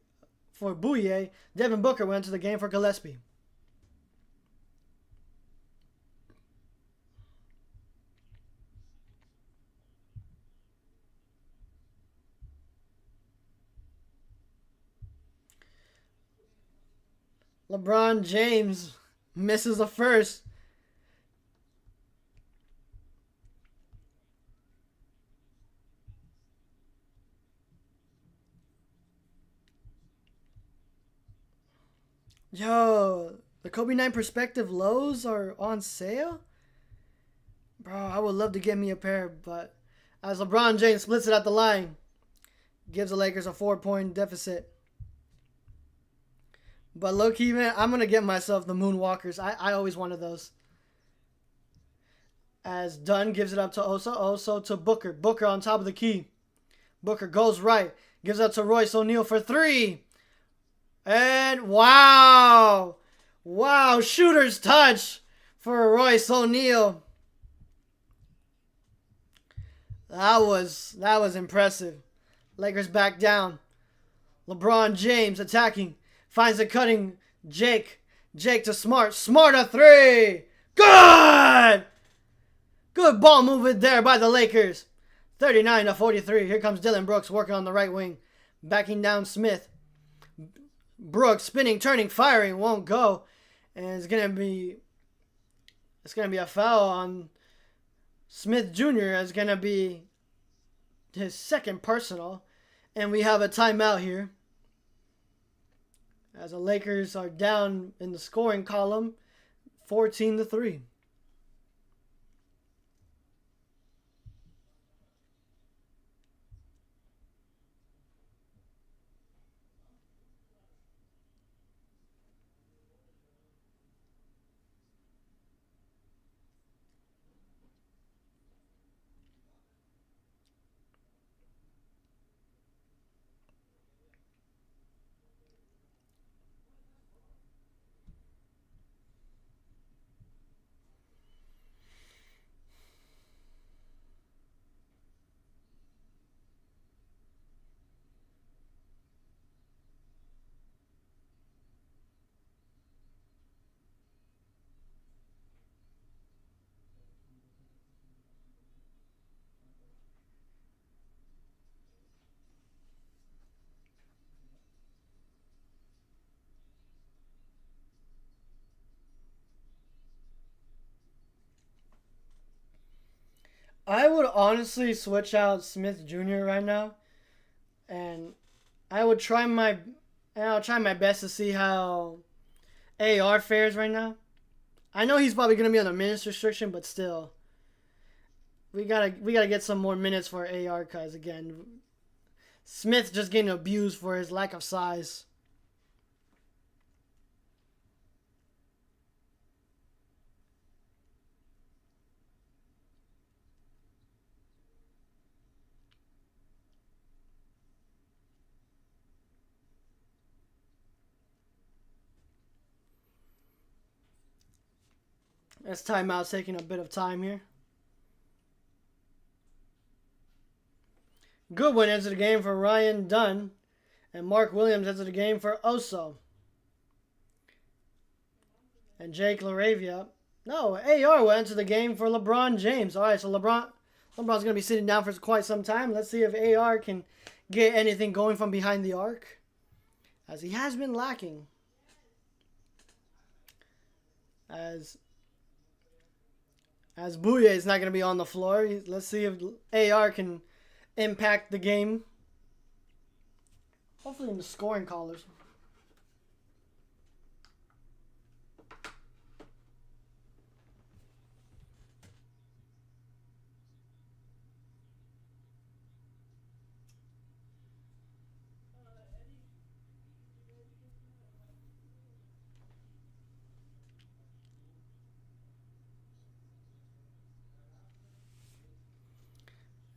Devin Booker went into the game for Gillespie. LeBron James misses the first. Yo, the Kobe 9 Perspective lows are on sale? Bro, I would love to get me a pair, but as LeBron James splits it at the line, gives the Lakers a 4-point deficit. But low-key, man, I'm going to get myself the Moonwalkers. I always wanted those. As Dunn gives it up to Oso. Oso to Booker. Booker on top of the key. Booker goes right. Gives up to Royce O'Neal for 3. And wow. Wow. Shooter's touch for Royce O'Neal. That was impressive. Lakers back down. LeBron James attacking. Finds a cutting Jake. Jake to Smart. Smart a 3. Good! Good ball movement there by the Lakers. 39-43. Here comes Dylan Brooks working on the right wing. Backing down Smith. Brooks spinning, turning, firing. Won't go. And it's gonna be a foul on Smith Jr. It's gonna be his second personal. And we have a timeout here. As the Lakers are down in the scoring column, 14-3. I would honestly switch out Smith Jr. right now, and I would try my best to see how AR fares right now. I know he's probably gonna be on a minutes restriction, but still, we gotta get some more minutes for AR because again, Smith just getting abused for his lack of size. This timeout's taking a bit of time here. Goodwin enters the game for Ryan Dunn. And Mark Williams enters the game for Oso. And Jake LaRavia. No, AR will enter the game for LeBron James. All right, so LeBron's going to be sitting down for quite some time. Let's see if AR can get anything going from behind the arc, as he has been lacking. As Bouye is not going to be on the floor. Let's see if AR can impact the game. Hopefully in the scoring callers.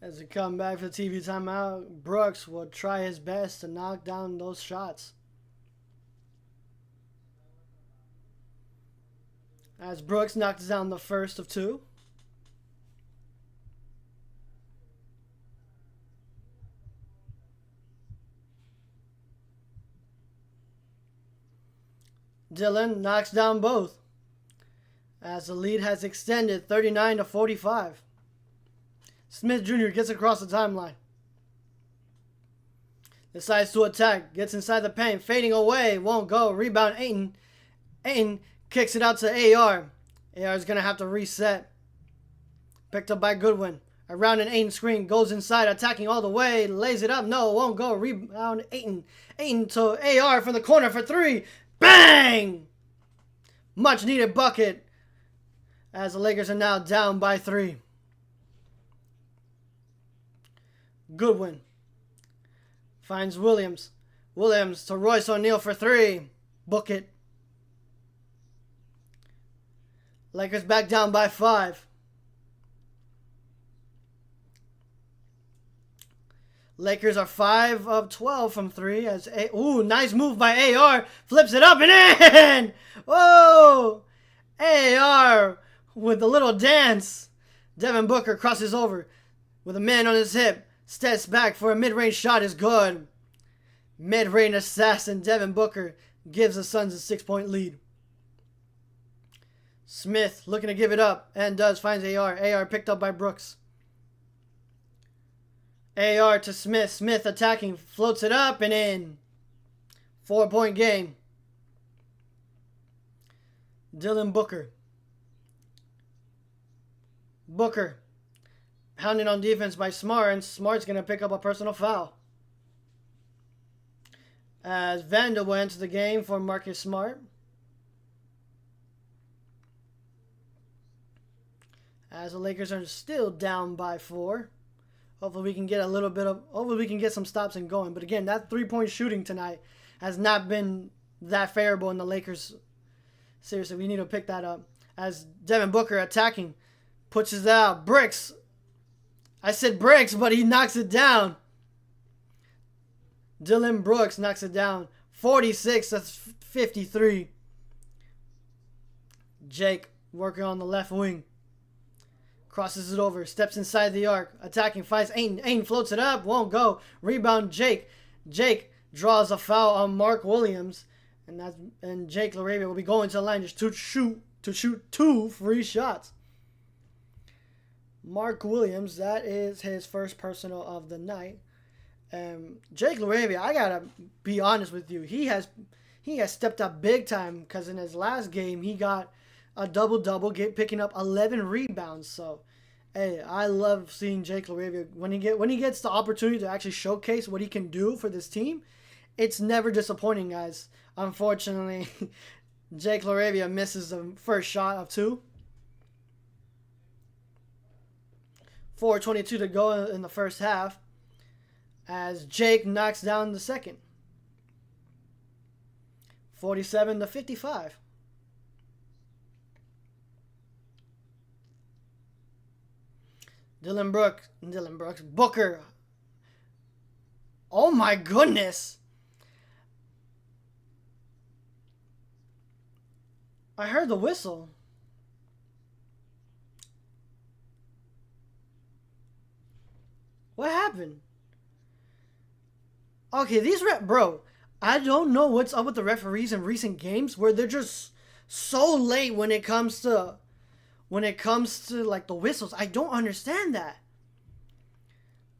As we come back for the TV timeout, Brooks will try his best to knock down those shots. As Brooks knocks down the first of 2. Dylan knocks down both. As the lead has extended 39-45. Smith Jr. gets across the timeline. Decides to attack. Gets inside the paint. Fading away. Won't go. Rebound Ayton. Ayton kicks it out to AR. AR is going to have to reset. Picked up by Goodwin. Around an Ayton screen. Goes inside. Attacking all the way. Lays it up. No, won't go. Rebound Ayton. Ayton to AR from the corner for 3. Bang! Much needed bucket as the Lakers are now down by 3. Goodwin finds Williams. Williams to Royce O'Neal for 3. Book it. Lakers back down by 5. Lakers are 5 of 12 from 3 as nice move by AR, flips it up and in. Whoa! AR with a little dance. Devin Booker crosses over with a man on his hip, steps back for a mid-range shot is good. Mid-range assassin Devin Booker gives the Suns a 6-point lead. Smith looking to give it up and finds AR. AR picked up by Brooks. AR to Smith. Smith attacking. Floats it up and in. 4-point game. Dylan Booker. Booker. Pounding on defense by Smart. And Smart's going to pick up a personal foul. As Vandal went to the game for Marcus Smart. As the Lakers are still down by 4. Hopefully we can get hopefully we can get some stops and going. But again, that 3-point shooting tonight has not been that favorable in the Lakers. Seriously, we need to pick that up. As Devin Booker attacking, puts it out. Bricks. I said bricks, but he knocks it down. Dylan Brooks knocks it down. 46, that's 53. Jake working on the left wing. Crosses it over, steps inside the arc, attacking, finds Ayton. Ayton floats it up, won't go. Rebound, Jake. Jake draws a foul on Mark Williams, and Jake LaRavia will be going to the line just to shoot 2 free shots. Mark Williams, that is his first personal of the night. Jake LaRavia, I gotta be honest with you, he has stepped up big time because in his last game he got a double-double, picking up 11 rebounds. So, hey, I love seeing Jake LaRavia. When he gets the opportunity to actually showcase what he can do for this team, it's never disappointing, guys. Unfortunately, Jake LaRavia misses the first shot of 2. 4:22 to go in the first half as Jake knocks down the second. 47-55. Dylan Brooks, Booker. Oh my goodness. I heard the whistle. What happened? Okay, bro, I don't know what's up with the referees in recent games where they're just so late when it comes to like the whistles. I don't understand that.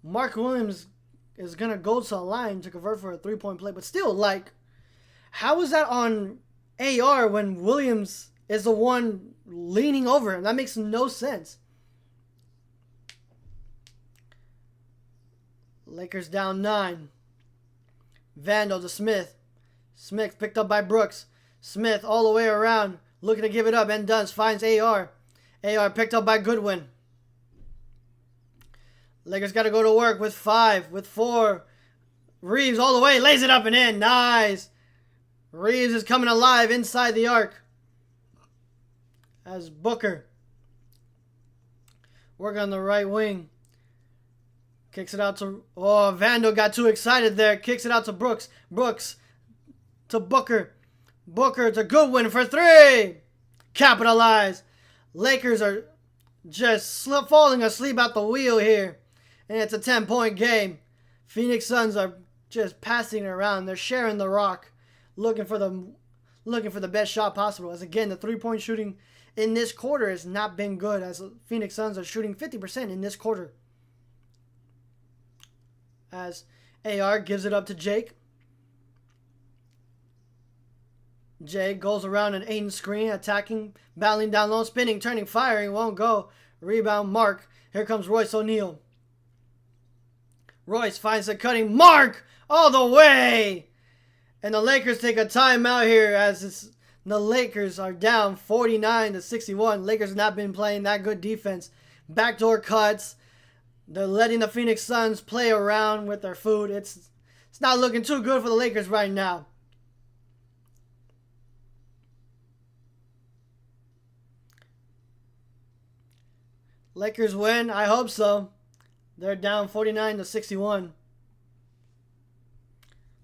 Mark Williams is gonna go to the line to convert for a 3-point play, but still, like, how is that on AR when Williams is the one leaning over him? That makes no sense. Lakers down 9. Vandal to Smith. Smith picked up by Brooks. Smith all the way around, looking to give it up, and finds AR. AR picked up by Goodwin. Lakers got to go to work with 4. Reeves all the way, lays it up and in. Nice. Reeves is coming alive inside the arc. As Booker work on the right wing. Kicks it out to... Oh, Vandal got too excited there. Kicks it out to Brooks. Brooks to Booker. Booker to Goodwin for 3. Capitalize. Lakers are just falling asleep at the wheel here. And it's a 10-point game. Phoenix Suns are just passing it around. They're sharing the rock. Looking for the best shot possible. As again, the 3-point shooting in this quarter has not been good. As Phoenix Suns are shooting 50% in this quarter. As AR gives it up to Jake. Jake goes around an Ayton screen, attacking, battling down low, spinning, turning, firing, won't go. Rebound, Mark. Here comes Royce O'Neal. Royce finds the cutting. Mark all the way. And the Lakers take a timeout here as the Lakers are down 49-61. Lakers have not been playing that good defense. Backdoor cuts. They're letting the Phoenix Suns play around with their food. It's not looking too good for the Lakers right now. Lakers win. I hope so. They're down 49-61.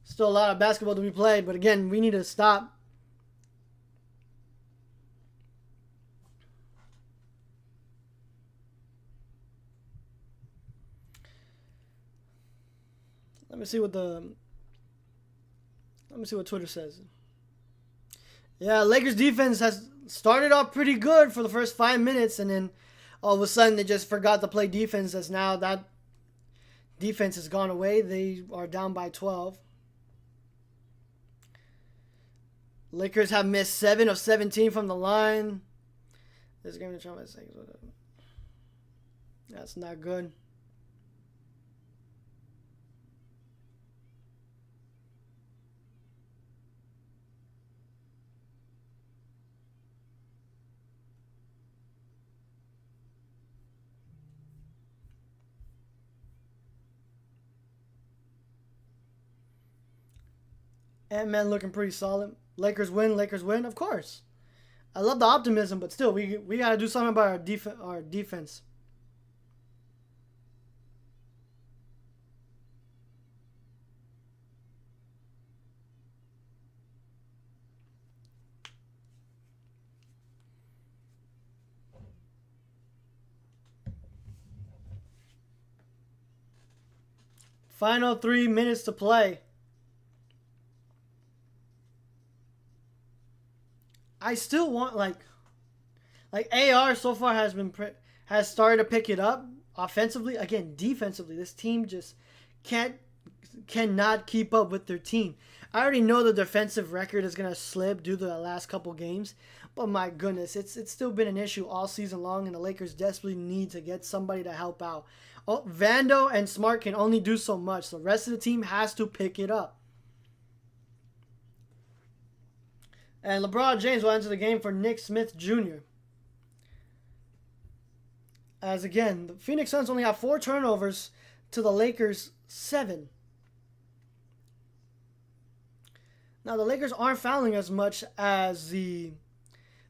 Still a lot of basketball to be played, but again, we need to stop. Let me see what Twitter says. Yeah, Lakers defense has started off pretty good for the first 5 minutes, and then all of a sudden they just forgot to play defense. As now that defense has gone away. They are down by 12. Lakers have missed 7 of 17 from the line. This game to try my seconds. That's not good. Ant-Man looking pretty solid. Lakers win, of course. I love the optimism, but still, we got to do something about our defense. Final 3 minutes to play. I still want like AR so far has started to pick it up offensively. Again, defensively, this team just cannot keep up with their team. I already know the defensive record is gonna slip due to the last couple games, but my goodness, it's still been an issue all season long, and the Lakers desperately need to get somebody to help out. Oh, Vando and Smart can only do so much. The rest of the team has to pick it up. And LeBron James will enter the game for Nick Smith Jr. As again, the Phoenix Suns only have 4 turnovers to the Lakers 7. Now, the Lakers aren't fouling as much as the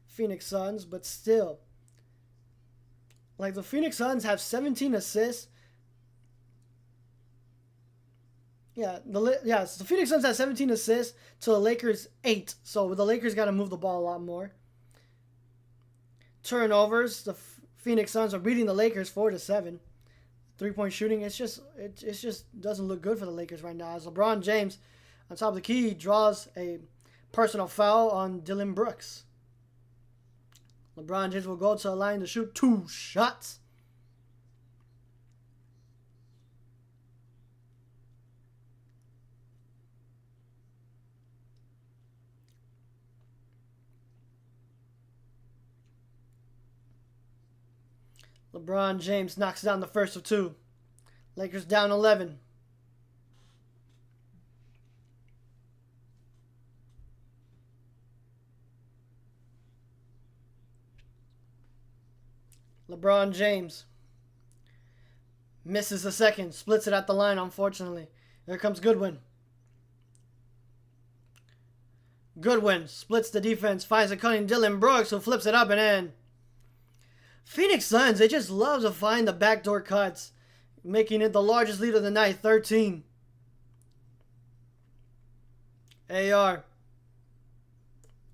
Phoenix Suns, but still. Like, the Phoenix Suns have 17 assists. The Phoenix Suns have 17 assists to the Lakers 8. So the Lakers got to move the ball a lot more. Turnovers, the Phoenix Suns are beating the Lakers 4-7. 3-point shooting, it just doesn't look good for the Lakers right now. As LeBron James, on top of the key, draws a personal foul on Dillon Brooks. LeBron James will go to the line to shoot 2 shots. LeBron James knocks down the first of 2. Lakers down 11. LeBron James misses the second, splits it at the line, unfortunately. Here comes Goodwin. Goodwin splits the defense, finds a cutting Dillon Brooks, who flips it up and in. Phoenix Suns, they just love to find the backdoor cuts, making it the largest lead of the night, 13. AR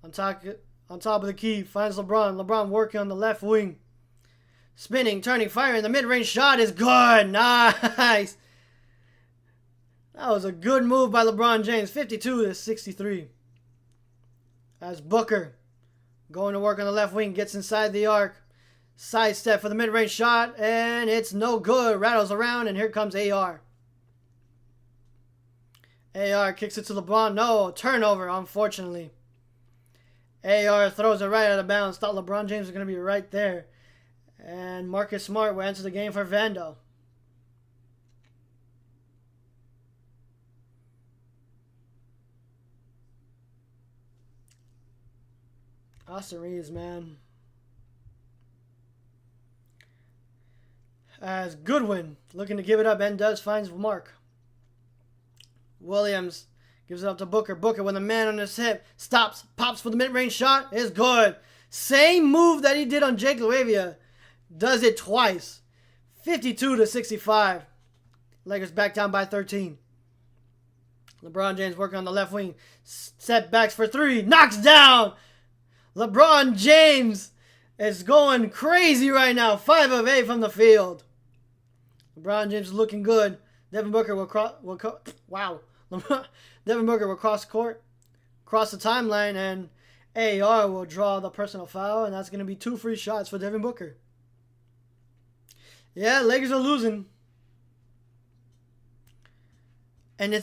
on top of the key, finds LeBron. LeBron working on the left wing. Spinning, turning, firing. The mid-range shot is good. Nice. That was a good move by LeBron James. 52-63. As Booker going to work on the left wing, gets inside the arc. Sidestep for the mid-range shot, and it's no good. Rattles around, and here comes AR. AR kicks it to LeBron. No, turnover, unfortunately. AR throws it right out of bounds. Thought LeBron James was going to be right there. And Marcus Smart will enter the game for Vando. Austin Reeves, man. As Goodwin looking to give it up and does finds Mark. Williams gives it up to Booker. Booker with a man on his hip. Stops. Pops for the mid-range shot. Is good. Same move that he did on Jake LaRavia. Does it twice. 52-65. Lakers back down by 13. LeBron James working on the left wing. Setbacks for three. Knocks down. LeBron James is going crazy right now. 5 of 8 from the field. LeBron James is looking good. Devin Booker will cross court, cross the timeline, and AR will draw the personal foul, and that's going to be 2 free shots for Devin Booker. Yeah, Lakers are losing. And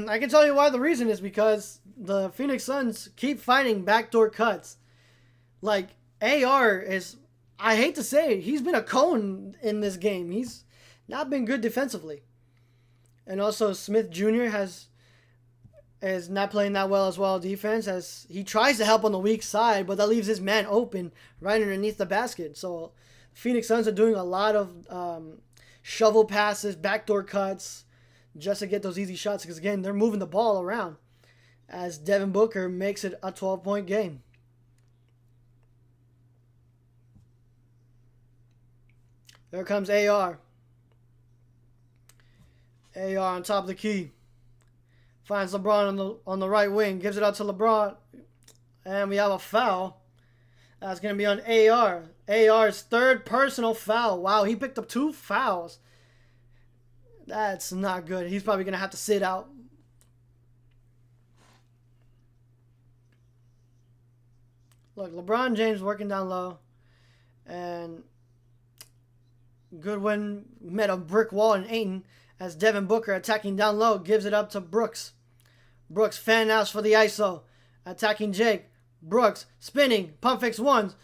I can tell you why the reason is because the Phoenix Suns keep finding backdoor cuts. Like, AR is, I hate to say it, he's been a cone in this game. He's not been good defensively. And also Smith Jr. is not playing that well as well defense, as he tries to help on the weak side, but that leaves his man open right underneath the basket. So Phoenix Suns are doing a lot of shovel passes, backdoor cuts, just to get those easy shots. Because, again, they're moving the ball around as Devin Booker makes it a 12-point game. There comes AR. AR on top of the key. Finds LeBron on the right wing. Gives it out to LeBron. And we have a foul. That's going to be on AR. AR's 3rd personal foul. Wow, he picked up 2 fouls. That's not good. He's probably going to have to sit out. Look, LeBron James working down low. And Goodwin met a brick wall in Ayton as Devin Booker attacking down low. Gives it up to Brooks. Brooks fan outs for the ISO. Attacking Jake. Brooks spinning. Pump fakes ones.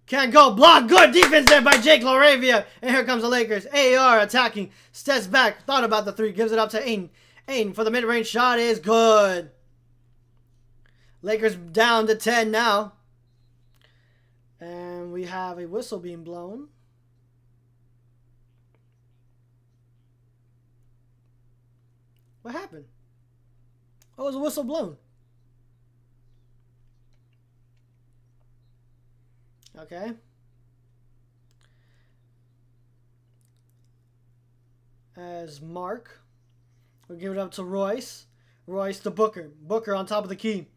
Can't go. Block. Good defense there by Jake LaRavia. And here comes the Lakers. AR attacking. Steps back. Thought about the 3. Gives it up to Ayton. Ayton for the mid-range shot is good. Lakers down to 10 now. And we have a whistle being blown. What happened? What was the whistle blown? Okay. As Mark. We'll give it up to Royce. Royce to Booker. Booker on top of the key.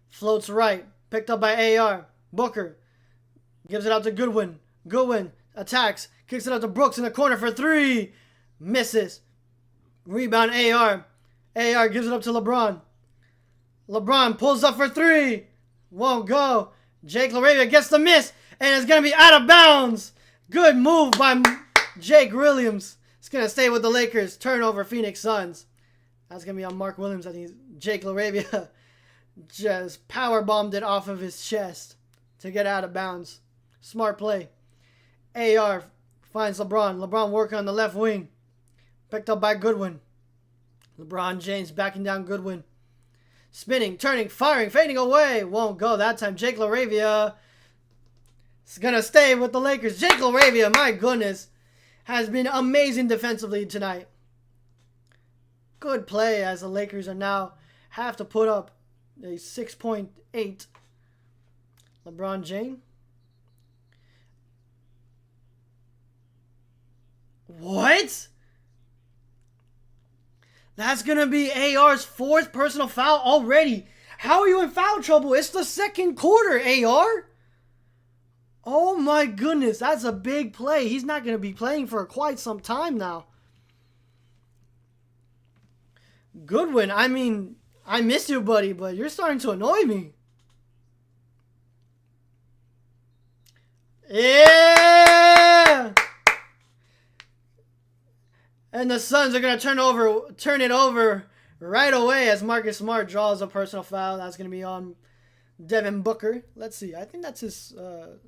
Floats right. Picked up by AR. Booker. Gives it out to Goodwin. Goodwin attacks. Kicks it out to Brooks in the corner for 3. Misses. Rebound AR. AR gives it up to LeBron. LeBron pulls up for 3. Won't go. Jake LaRavia gets the miss. And it's going to be out of bounds. Good move by Jake Williams. It's going to stay with the Lakers. Turnover, Phoenix Suns. That's going to be on Mark Williams. I think Jake LaRavia just power bombed it off of his chest to get out of bounds. Smart play. AR finds LeBron. LeBron working on the left wing. Picked up by Goodwin. LeBron James backing down Goodwin. Spinning, turning, firing, fading away. Won't go that time. Jake LaRavia is going to stay with the Lakers. Jake LaRavia, my goodness, has been amazing defensively tonight. Good play as the Lakers are now have to put up a 6.8. LeBron James. What? That's going to be AR's 4th personal foul already. How are you in foul trouble? It's the 2nd quarter, AR. Oh my goodness, that's a big play. He's not going to be playing for quite some time now. Goodwin, I mean, I miss you, buddy, but you're starting to annoy me. Yeah! And the Suns are going to turn it over right away as Marcus Smart draws a personal foul. That's going to be on Devin Booker. Let's see. I think that's his 3rd,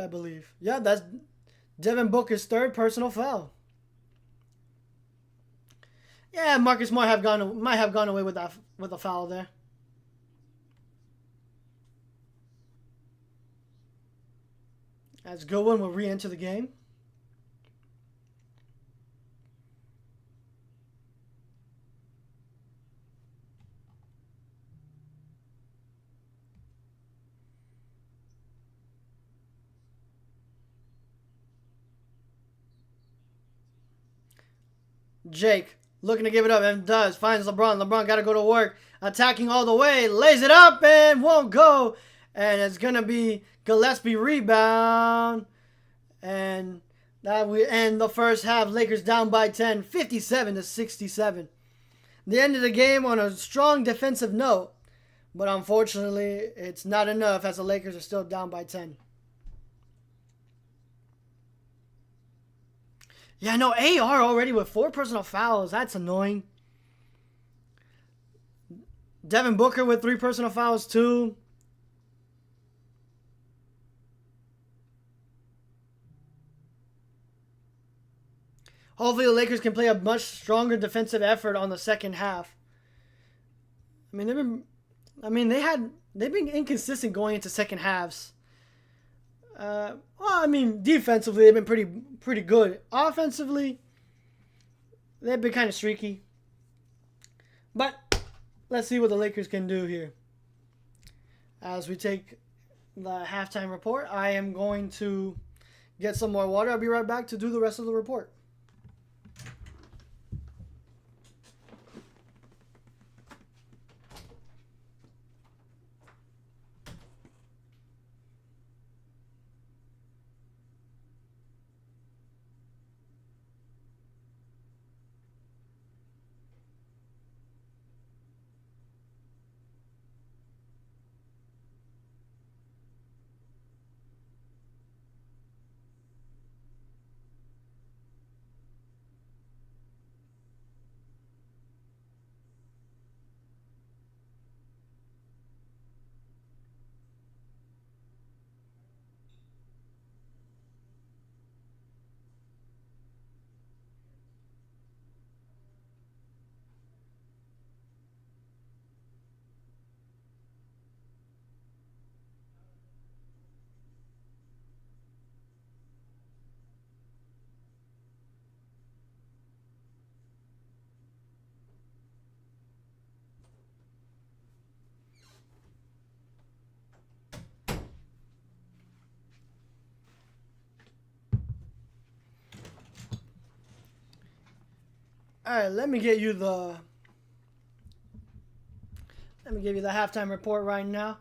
I believe. Yeah, that's Devin Booker's 3rd personal foul. Yeah, Marcus Smart might have gone away with a foul there. That's a good one. We'll re-enter the game. Jake looking to give it up and does. Finds LeBron. LeBron got to go to work. Attacking all the way. Lays it up and won't go. And it's going to be Gillespie rebound. And that we end the first half. Lakers down by 10, 57-67. The end of the game on a strong defensive note. But unfortunately, it's not enough as the Lakers are still down by 10. Yeah, no, AR already with 4 personal fouls. That's annoying. Devin Booker with 3 personal fouls too. Hopefully the Lakers can play a much stronger defensive effort on the second half. I mean, they've been inconsistent going into second halves. Defensively they've been pretty good. Offensively, they've been kind of streaky. But let's see what the Lakers can do here. As we take the halftime report, I am going to get some more water. I'll be right back to do the rest of the report. All right, let me give you the halftime report right now.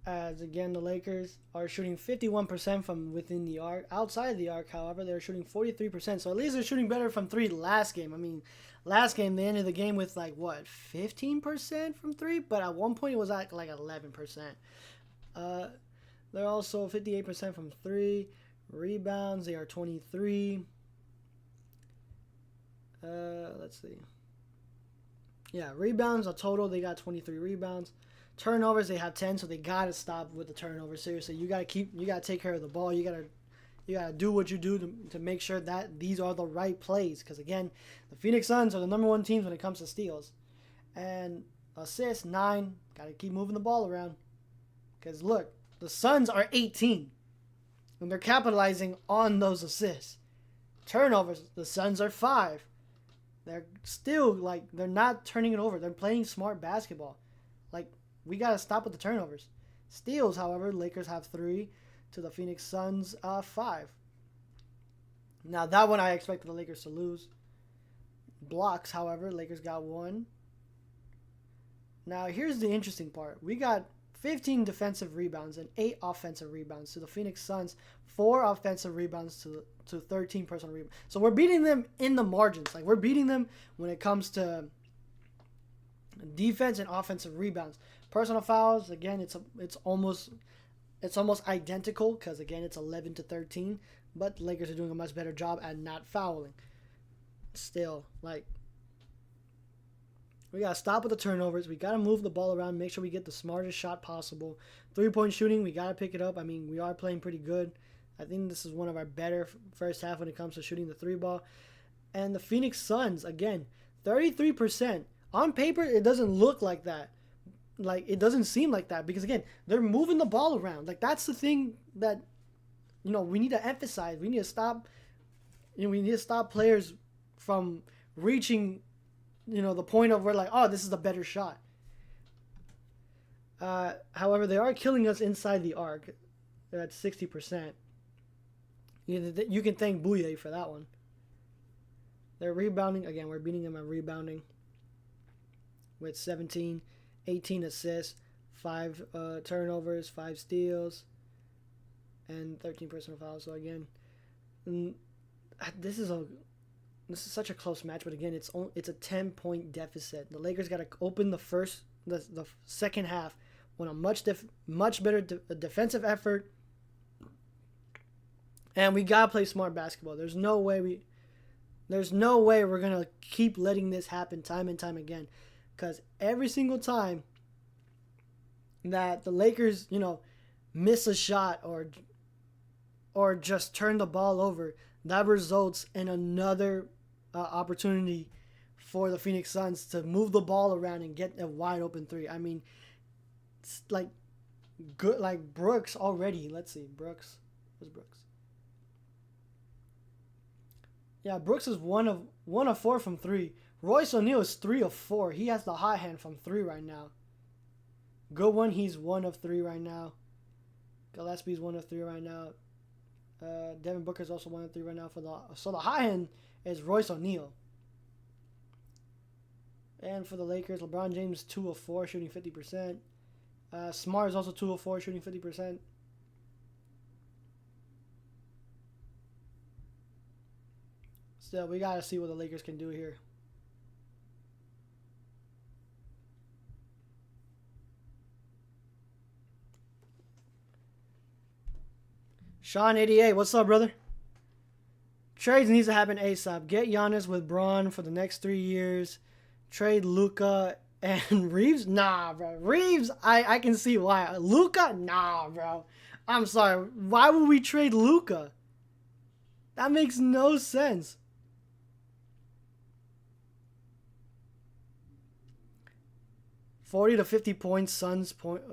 As again, the Lakers are shooting 51% from within the arc. Outside the arc, however, they're shooting 43%. So at least they're shooting better from 3 last game. I mean, last game they ended the game with 15% from 3, but at one point it was at 11%. They're also 58% from 3. Rebounds, they are 23. Let's see. Yeah, rebounds, a total, they got 23 rebounds. Turnovers, they have 10, so they got to stop with the turnovers. Seriously, you got to take care of the ball. You got to do what you do to make sure that these are the right plays. Because, again, the Phoenix Suns are the number 1 teams when it comes to steals. And assists, 9. Got to keep moving the ball around. Because, look, the Suns are 18. And they're capitalizing on those assists. Turnovers, the Suns are 5. They're still, they're not turning it over. They're playing smart basketball. We got to stop with the turnovers. Steals, however, Lakers have 3 to the Phoenix Suns 5. Now, that one I expected the Lakers to lose. Blocks, however, Lakers got 1. Now, here's the interesting part. We got 15 defensive rebounds and 8 offensive rebounds to the Phoenix Suns. 4 offensive rebounds to 13 personal rebounds. So we're beating them in the margins. We're beating them when it comes to defense and offensive rebounds. Personal fouls, again, it's almost identical because, again, it's 11-13. But the Lakers are doing a much better job at not fouling. Still, we got to stop with the turnovers. We got to move the ball around, make sure we get the smartest shot possible. 3-point shooting, we got to pick it up. I mean, we are playing pretty good. I think this is one of our better first half when it comes to shooting the 3 ball. And the Phoenix Suns, again, 33%. On paper, it doesn't look like that. It doesn't seem like that because, again, they're moving the ball around. That's the thing that we need to emphasize. We need to stop. We need to stop players from reaching, the point of where like, oh, this is a better shot. However, they are killing us inside the arc. They're at 60%. You can thank Brea for that one. They're rebounding. Again, we're beating them at rebounding with 17, 18 assists, 5 turnovers, 5 steals, and 13 personal fouls. So again, this is such a close match. But again, it's a 10-point deficit. The Lakers got to open the second half with a much better defensive effort, and we gotta play smart basketball. There's no way we're gonna keep letting this happen time and time again, because every single time that the Lakers, miss a shot or just turn the ball over, that results in another opportunity for the Phoenix Suns to move the ball around and get a wide open three. I mean, it's like good, like Brooks already. Let's see, Brooks. Where's Brooks? Yeah, Brooks is 1 of 4 from 3. Royce O'Neal is 3 of 4. He has the hot hand from 3 right now. Good one, he's 1 of 3 right now. Gillespie's 1 of 3 right now. Devin Booker's also 1 of 3 right now so the high hand is Royce O'Neal. And for the Lakers, LeBron James 2 of 4 shooting 50%. Smart is also 2 of 4 shooting 50%. Still, we gotta see what the Lakers can do here. Sean88, what's up, brother? Trades needs to happen ASAP. Get Giannis with Braun for the next 3 years. Trade Luka and Reeves? Nah, bro. Reeves, I can see why. Luka? Nah, bro. I'm sorry. Why would we trade Luka? That makes no sense. $40 to 50 points, Suns point.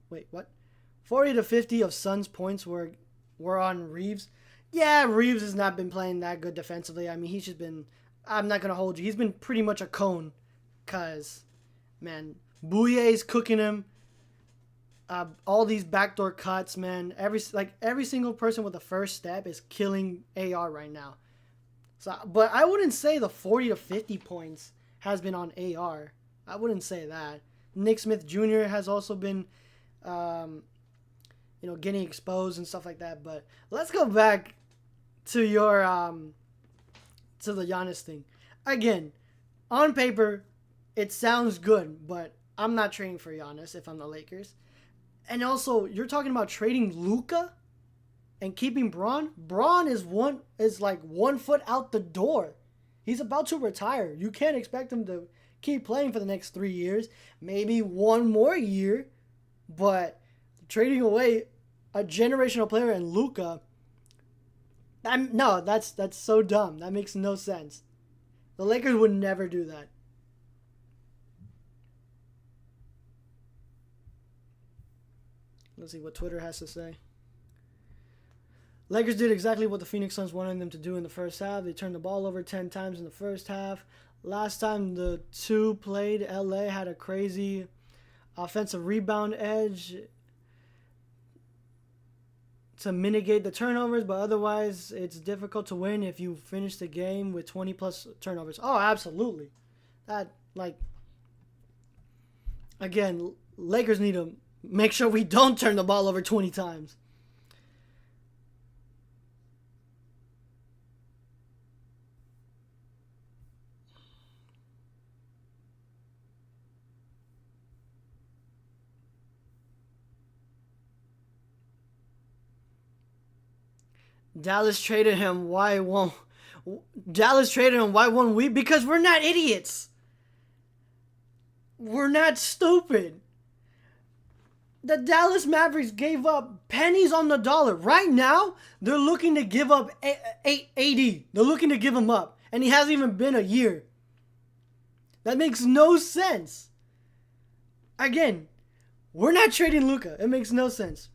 Wait, what? 40 to 50 of Suns points were on Reeves. Yeah, Reeves has not been playing that good defensively. I mean, he's just been. I'm not gonna hold you. He's been pretty much a cone, cause, man, Bouye's cooking him. All these backdoor cuts, man. Every single person with the first step is killing AR right now. So, but I wouldn't say the 40 to 50 points has been on AR. I wouldn't say that. Nick Smith Jr. has also been, getting exposed and stuff like that. But let's go back to your to the Giannis thing. Again, on paper, it sounds good, but I'm not trading for Giannis if I'm the Lakers. And also, you're talking about trading Luka and keeping Braun. Braun is 1 foot out the door. He's about to retire. You can't expect him to keep playing for the next 3 years, maybe 1 more year, but trading away a generational player and Luka, that's so dumb. That makes no sense. The Lakers would never do that. Let's see what Twitter has to say. Lakers did exactly what the Phoenix Suns wanted them to do in the first half. They turned the ball over 10 times in the first half. Last time the two played, LA had a crazy offensive rebound edge to mitigate the turnovers, but otherwise it's difficult to win if you finish the game with 20 plus turnovers. Oh, absolutely. Again, Lakers need to make sure we don't turn the ball over 20 times. Dallas traded him. Why won't we? Because we're not idiots. We're not stupid. The Dallas Mavericks gave up pennies on the dollar. Right now, they're looking to give up AD. They're looking to give him up. And he hasn't even been a year. That makes no sense. Again, we're not trading Luka. It makes no sense.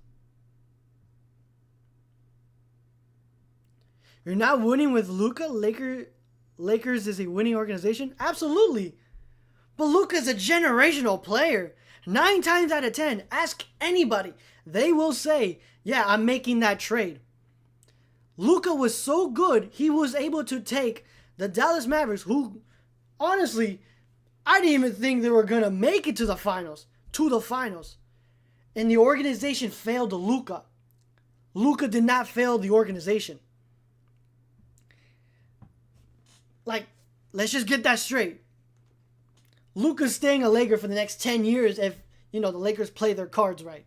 You're not winning with Luka? Lakers is a winning organization? Absolutely. But Luka's a generational player. 9 times out of 10, ask anybody. They will say, yeah, I'm making that trade. Luka was so good, he was able to take the Dallas Mavericks, who, honestly, I didn't even think they were going to make it to the finals. And the organization failed Luka. Luka did not fail the organization. Like, let's just get that straight. Luka's staying a Laker for the next 10 years if, the Lakers play their cards right.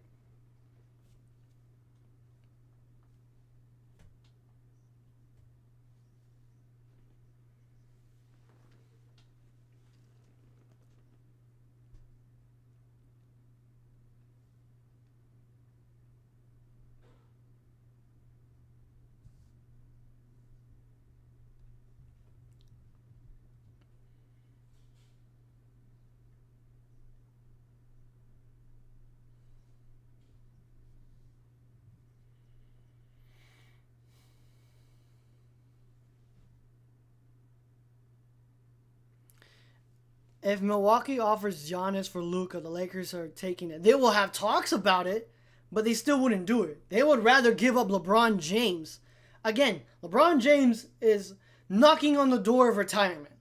If Milwaukee offers Giannis for Luka, the Lakers are taking it. They will have talks about it, but they still wouldn't do it. They would rather give up LeBron James. Again, LeBron James is knocking on the door of retirement.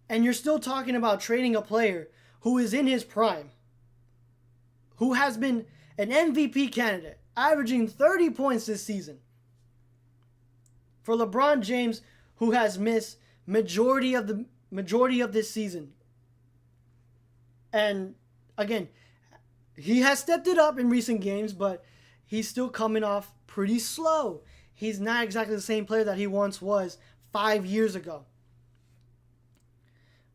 And you're still talking about trading a player who is in his prime, who has been an MVP candidate, averaging 30 points this season. For LeBron James, who has missed majority of this season. And again, he has stepped it up in recent games, but he's still coming off pretty slow. He's not exactly the same player that he once was 5 years ago.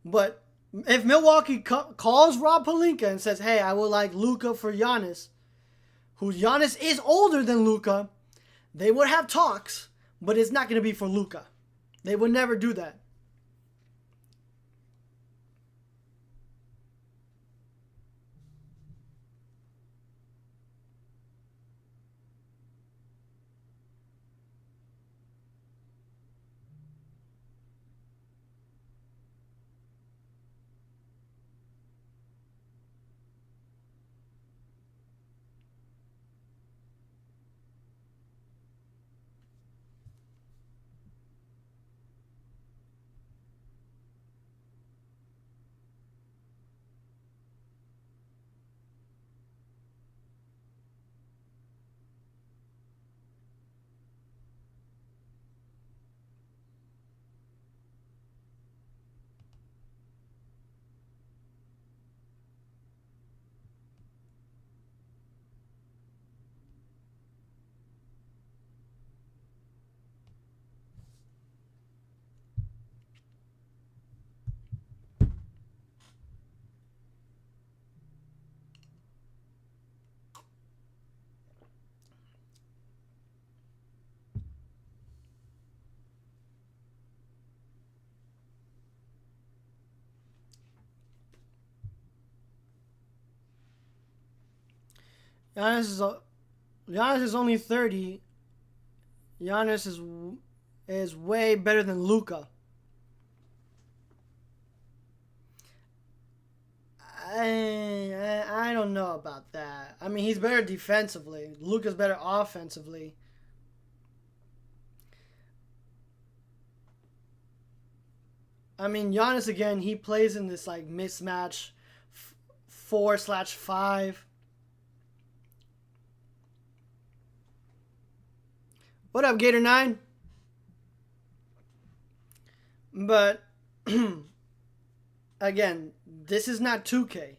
But if Milwaukee calls Rob Pelinka and says, hey, I would like Luka for Giannis, who Giannis is older than Luka, they would have talks, but it's not going to be for Luka. They would never do that. Giannis is only 30. Giannis is way better than Luka. I don't know about that. I mean, he's better defensively. Luka's better offensively. I mean, Giannis again. He plays in this like mismatch 4/5. What up, Gator 9? But again, this is not 2K.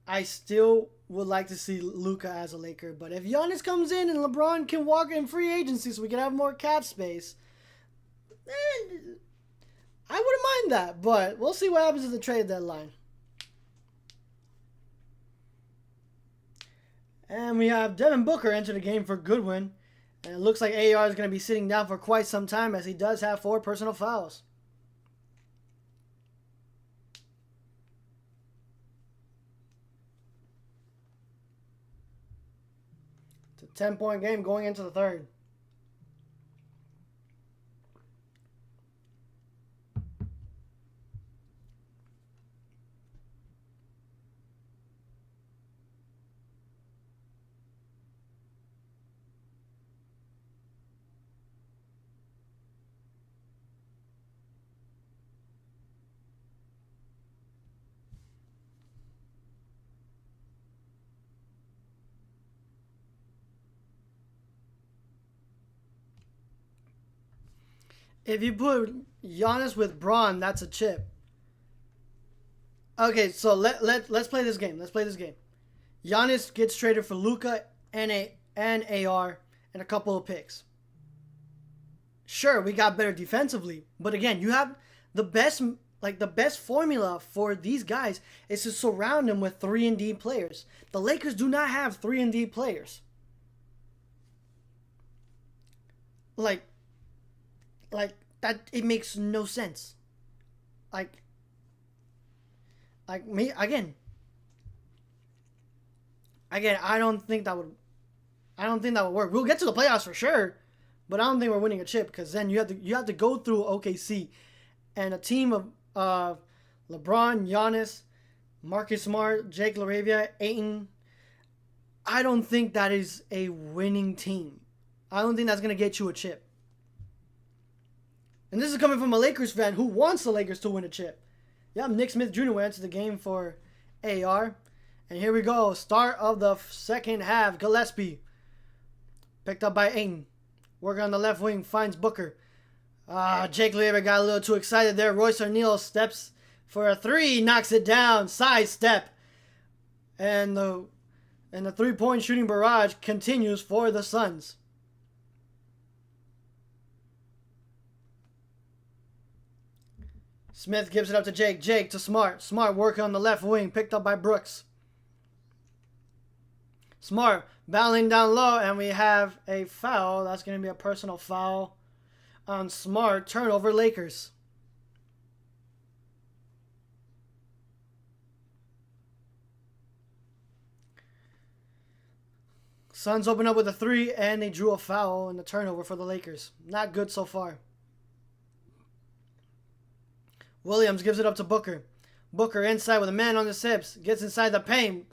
I still would like to see Luka as a Laker, but if Giannis comes in and LeBron can walk in free agency so we can have more cap space, then I wouldn't mind that. But we'll see what happens at the trade deadline. And we have Devin Booker enter the game for Goodwin. And it looks like AR is going to be sitting down for quite some time as he does have 4 personal fouls. It's a 10-point game going into the third. If you put Giannis with Braun, that's a chip. Okay, so let's play this game. Let's play this game. Giannis gets traded for Luka and AR and a couple of picks. Sure, we got better defensively, but again, you have the best formula for these guys is to surround them with 3-and-D players. The Lakers do not have 3-and-D players. Like that, it makes no sense. Like me again. I don't think that would work. We'll get to the playoffs for sure, but I don't think we're winning a chip because then you have to go through OKC and a team of LeBron, Giannis, Marcus Smart, Jake LaRavia, Ayton. I don't think that is a winning team. I don't think that's going to get you a chip. And this is coming from a Lakers fan who wants the Lakers to win a chip. Yeah, Nick Smith Jr. went into the game for AR. And here we go. Start of the second half. Gillespie. Picked up by Ayton. Working on the left wing. Finds Booker. Jake LaRavia got a little too excited there. Royce O'Neal steps for a three. Knocks it down. Side step. And the three-point shooting barrage continues for the Suns. Smith gives it up to Jake. Jake to Smart. Smart working on the left wing. Picked up by Brooks. Smart battling down low. And we have a foul. That's going to be a personal foul on Smart. Turnover Lakers. Suns open up with a three. And they drew a foul in the turnover for the Lakers. Not good so far. Williams gives it up to Booker. Booker inside with a man on his hips. Gets inside the paint.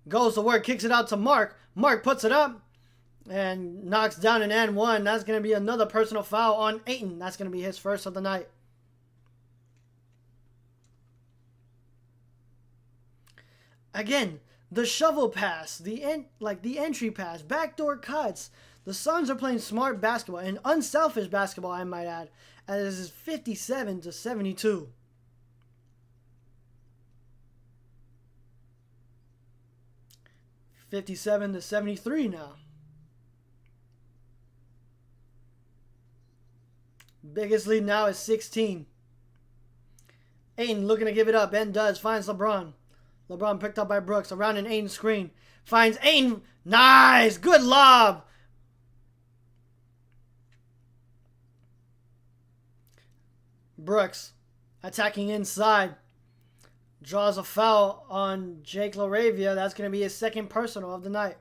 Goes to work. Kicks it out to Mark. Mark puts it up. And knocks down an and one. That's going to be another personal foul on Ayton. That's going to be his first of the night. Again, the shovel pass. The entry pass. Backdoor cuts. The Suns are playing smart basketball. And unselfish basketball, I might add. As this is 57-72. $57-73 now. Biggest lead now is 16. Ayton looking to give it up. And does. Finds LeBron. LeBron picked up by Brooks. Around an Ayton screen. Finds Ayton. Nice. Good lob. Brooks attacking inside. Draws a foul on Jake LaRavia. That's going to be his second personal of the night.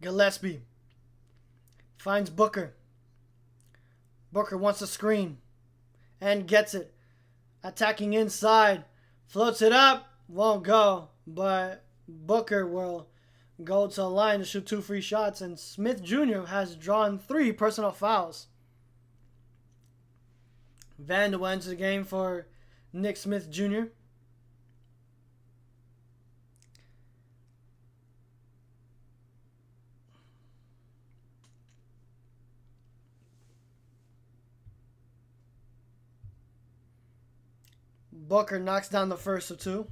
Gillespie finds Booker. Booker wants to screen and gets it. Attacking inside. Floats it up. Won't go. But Booker will go to the line to shoot 2 free shots. And Smith Jr. has drawn 3 personal fouls. Vandal ends the game for Nick Smith Jr. Booker knocks down the first of 2.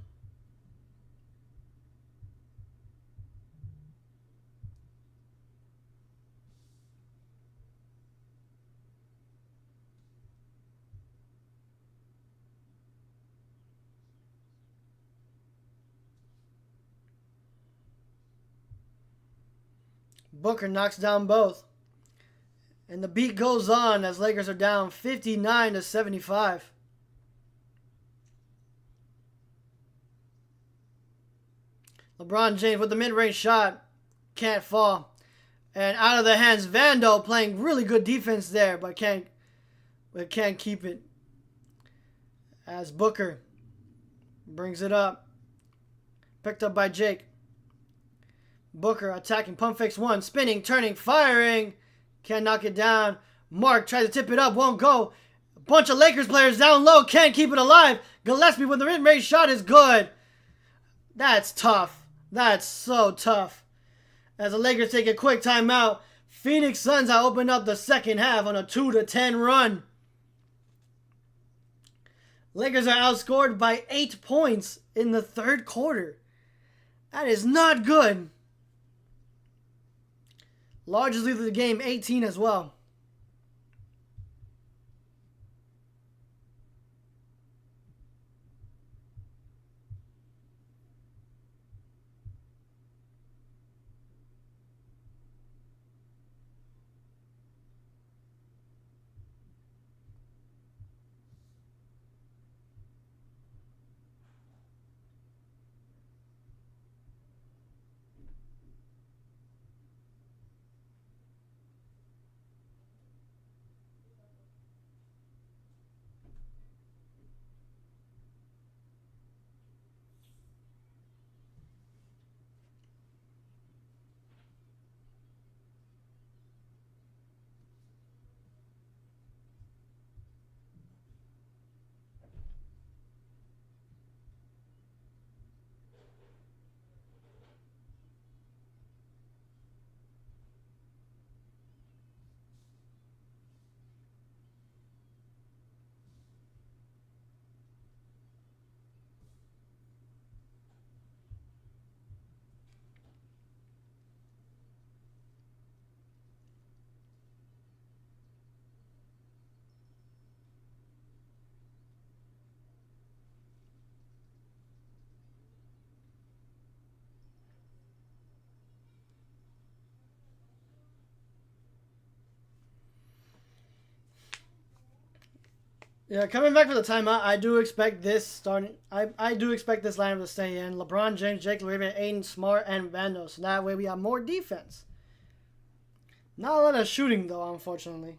Booker knocks down both. And the beat goes on as Lakers are down 59-75. LeBron James with the mid-range shot. Can't fall. And out of the hands, Vando playing really good defense there, but can't keep it. As Booker brings it up. Picked up by Jake. Booker attacking. Pump fakes 1. Spinning, turning, firing. Can't knock it down. Mark tries to tip it up. Won't go. A bunch of Lakers players down low. Can't keep it alive. Gillespie with the mid-range shot is good. That's tough. That's so tough. As the Lakers take a quick timeout, Phoenix Suns have opened up the second half on a 2-10 run. Lakers are outscored by 8 points in the third quarter. That is not good. Largest lead of the game, 18 as well. Yeah, coming back for the timeout, I do expect this starting. I do expect this lineup to stay in. LeBron James, Jake LaRavia, Ayton, Smart, and Vando. So that way we have more defense. Not a lot of shooting though, unfortunately.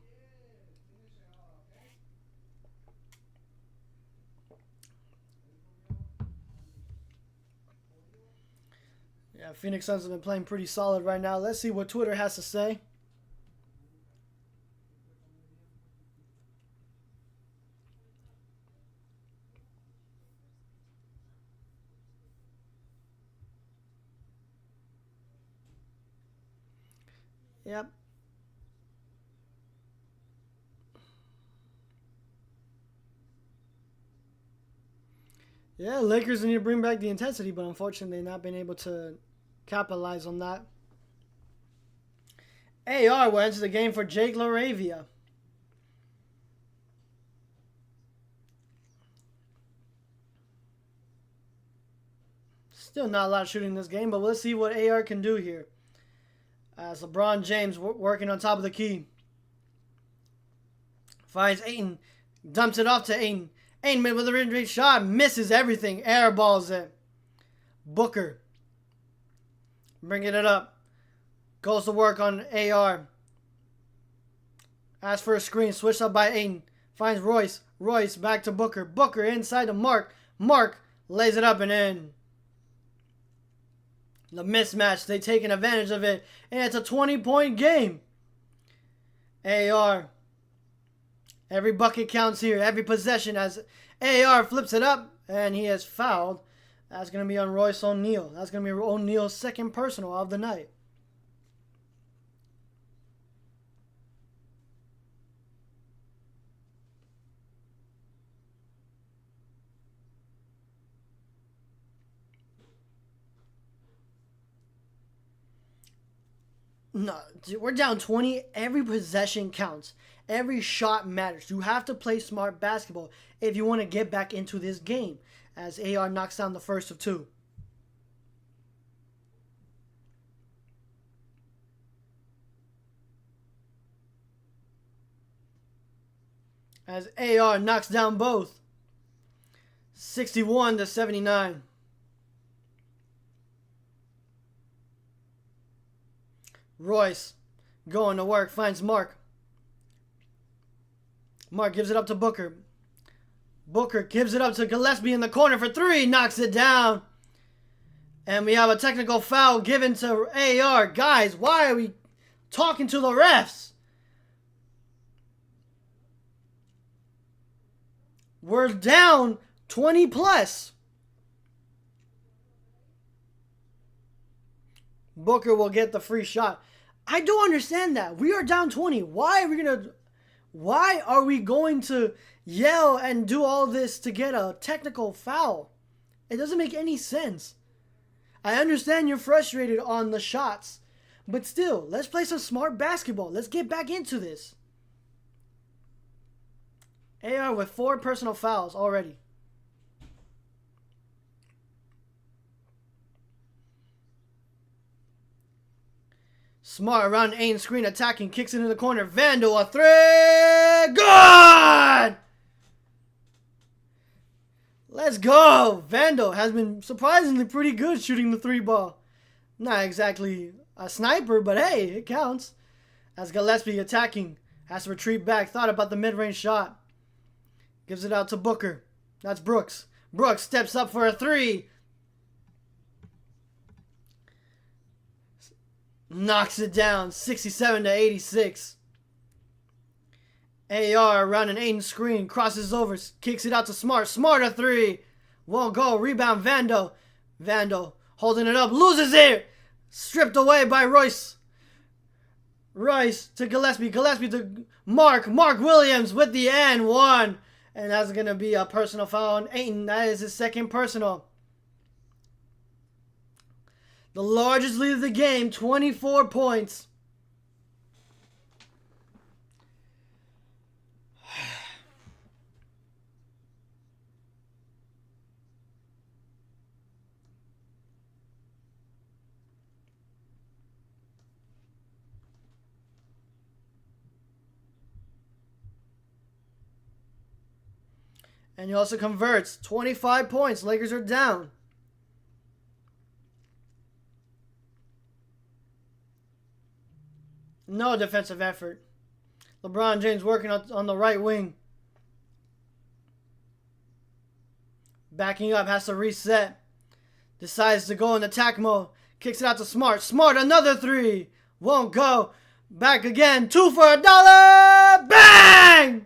Yeah, Phoenix Suns have been playing pretty solid right now. Let's see what Twitter has to say. Yep. Yeah, Lakers need to bring back the intensity, but unfortunately they've not been able to capitalize on that. AR will enter the game for Jake LaRavia. Still not a lot of shooting in this game, but let's see what AR can do here. As LeBron James working on top of the key. Finds Ayton. Dumps it off to Ayton. Ayton with a mid-range shot. Misses everything. Airballs it. Booker. Bringing it up. Goes to work on AR. Asks for a screen. Switched up by Ayton. Finds Royce. Royce back to Booker. Booker inside to Mark. Mark lays it up and in. The mismatch, they taking advantage of it, and it's a 20-point game. AR. Every bucket counts here, every possession as AR flips it up, and he has fouled. That's going to be on Royce O'Neal. That's going to be O'Neal's second personal of the night. No, we're down 20. Every possession counts. Every shot matters. You have to play smart basketball if you want to get back into this game. As AR knocks down the first of two. As AR knocks down both. 61-79. Royce going to work, finds Mark. Mark gives it up to Booker. Booker gives it up to Gillespie in the corner for three, knocks it down. And we have a technical foul given to AR. Guys, why are we talking to the refs? We're down 20 plus. Booker will get the free shot. I don't understand that. We are down 20. Why are we going to yell and do all this to get a technical foul? It doesn't make any sense. I understand you're frustrated on the shots, but still, let's play some smart basketball. Let's get back into this. AR with 4 personal fouls already. Smart around Ayton screen attacking, kicks into the corner. Vando, a three. Good! Let's go. Vando has been surprisingly pretty good shooting the 3 ball. Not exactly a sniper, but hey, it counts. As Gillespie attacking, has to retreat back. Thought about the mid-range shot. Gives it out to Booker. That's Brooks. Brooks steps up for a 3. Knocks it down, 67-86. AR around an Ayton screen, crosses over, kicks it out to Smart. Smart, a 3. Won't go. Rebound, Vando. Vando holding it up, loses it. Stripped away by Royce. Royce to Gillespie. Gillespie to Mark. Mark Williams with the N1. And that's going to be a personal foul on Ayton. That is his second personal. The largest lead of the game, 24 points. And he also converts, 25 points. Lakers are down. No defensive effort. LeBron James working on the right wing. Backing up, has to reset. Decides to go in attack mode. Kicks it out to Smart. Smart, another 3. Won't go. Back again. 2 for $1. Bang!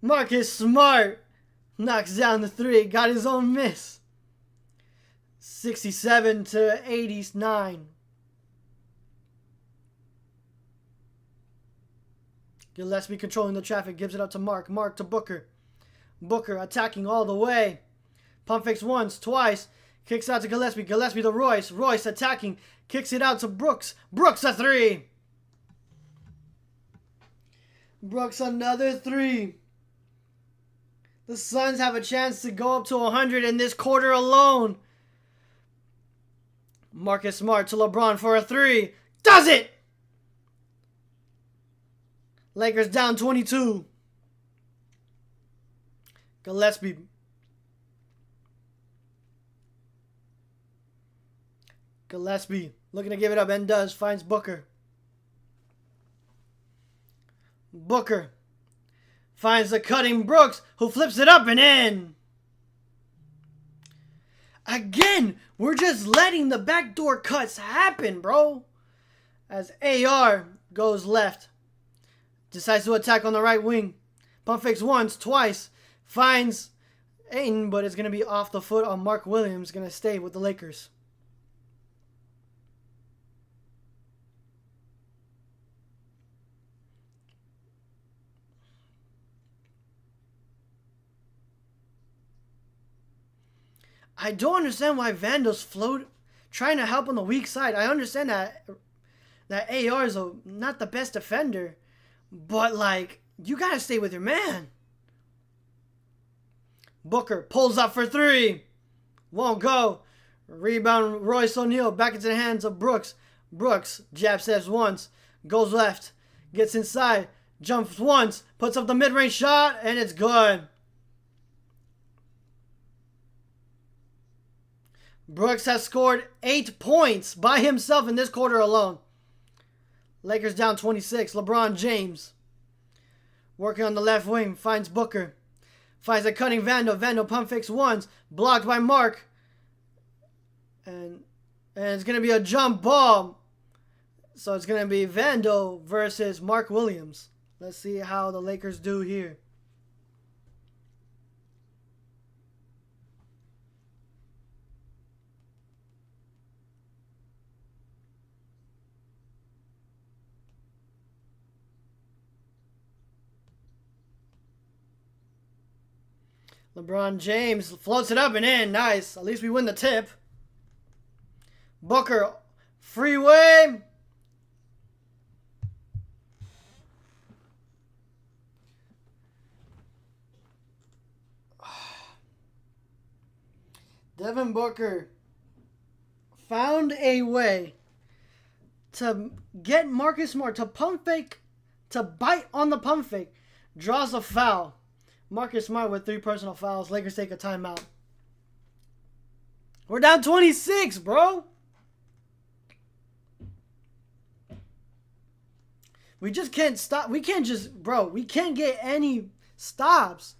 Marcus Smart knocks down the 3. Got his own miss. 67-89. Gillespie controlling the traffic. Gives it up to Mark. Mark to Booker. Booker attacking all the way. Pump fakes once, twice. Kicks out to Gillespie. Gillespie to Royce. Royce attacking. Kicks it out to Brooks. Brooks, a 3. Brooks, another 3. The Suns have a chance to go up to 100 in this quarter alone. Marcus Smart to LeBron for a 3. Does it! Lakers down 22. Gillespie. Gillespie looking to give it up and does. Finds Booker. Booker finds the cutting Brooks, who flips it up and in. Again, we're just letting the backdoor cuts happen, bro. As AR goes left. Decides to attack on the right wing. Pump fakes once, twice. Finds Ayton, but it's going to be off the foot on Mark Williams. Going to stay with the Lakers. I don't understand why Vando's trying to help on the weak side. I understand that AR is not the best defender. But, like, you got to stay with your man. Booker pulls up for 3. Won't go. Rebound, Royce O'Neal back into the hands of Brooks. Brooks jab steps once. Goes left. Gets inside. Jumps once. Puts up the mid-range shot. And it's good. Brooks has scored 8 points by himself in this quarter alone. Lakers down 26. LeBron James working on the left wing. Finds Booker. Finds a cutting Vando. Vando pump fakes once. Blocked by Mark. And it's going to be a jump ball. So it's going to be Vando versus Mark Williams. Let's see how the Lakers do here. LeBron James floats it up and in. Nice. At least we win the tip. Booker, freeway. Devin Booker found a way to get Marcus Smart to pump fake, to bite on the pump fake. Draws a foul. Marcus Smart with 3 personal fouls. Lakers take a timeout. We're down 26, bro. We just can't stop. We can't just, bro, we can't get any stops.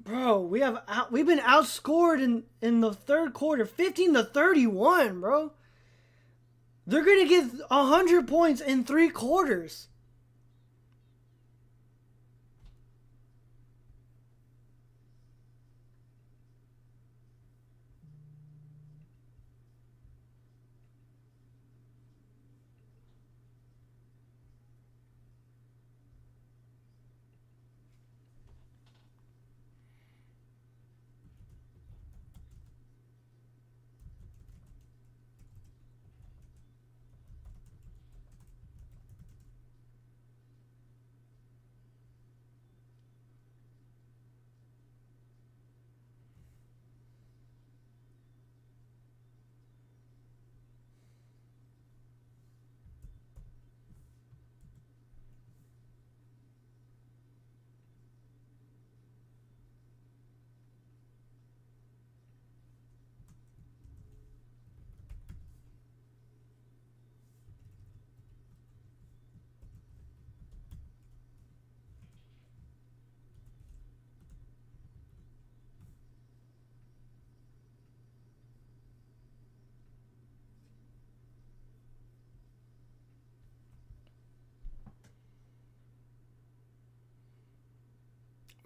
Bro, we've been outscored in the third quarter, 15-31, bro. They're going to get 100 points in 3 quarters.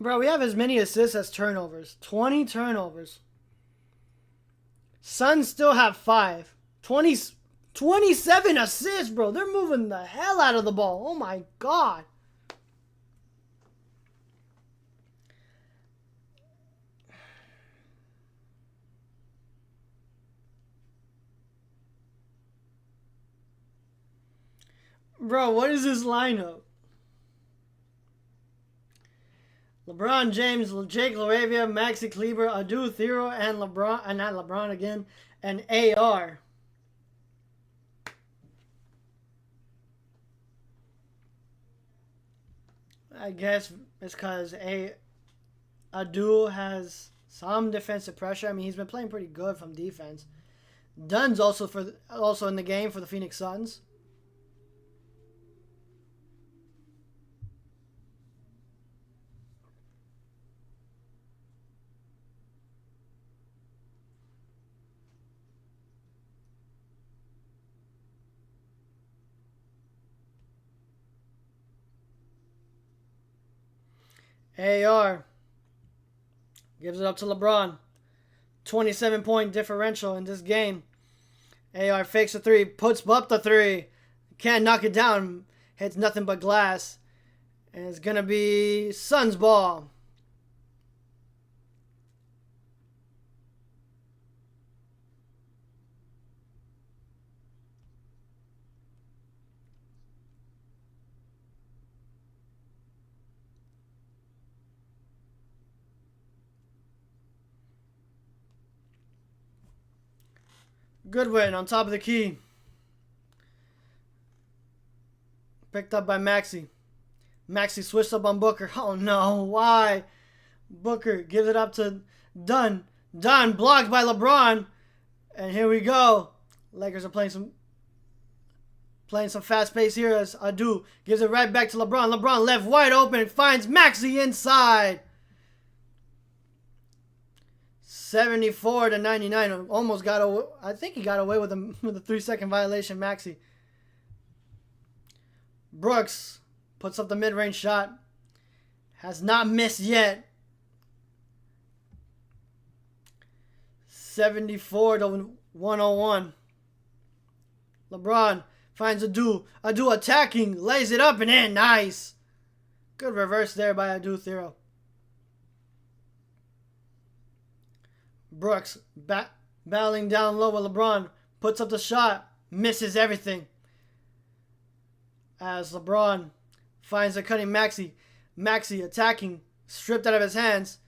Bro, we have as many assists as turnovers. 20 turnovers. Suns still have 5. 27 assists, bro. They're moving the hell out of the ball. Oh, my God. Bro, what is this lineup? LeBron James, Jake LaRavia, Maxi Kleber, Adu Thero, and LeBron, and not LeBron again, and AR. I guess it's because Adu has some defensive pressure. I mean, he's been playing pretty good from defense. Dunn's also in the game for the Phoenix Suns. AR gives it up to LeBron. 27-point differential in this game. AR fakes a 3, puts up the 3. Can't knock it down. Hits nothing but glass. And it's going to be Suns ball. Goodwin on top of the key. Picked up by Maxi. Maxi switched up on Booker. Oh no, why? Booker gives it up to Dunn. Dunn blocked by LeBron. And here we go. Lakers are playing some fast pace here as Adu gives it right back to LeBron. LeBron left wide open and finds Maxi inside. 74 to 99. Almost got away. I think he got away with a 3-second violation, Maxey. Brooks puts up the mid-range shot. Has not missed yet. 74 to 101. LeBron finds Adu. Adu attacking. Lays it up and in. Nice. Good reverse there by Adu Thero. Brooks battling down low with LeBron. Puts up the shot. Misses everything. As LeBron finds a cutting Maxey. Maxey attacking. Stripped out of his hands.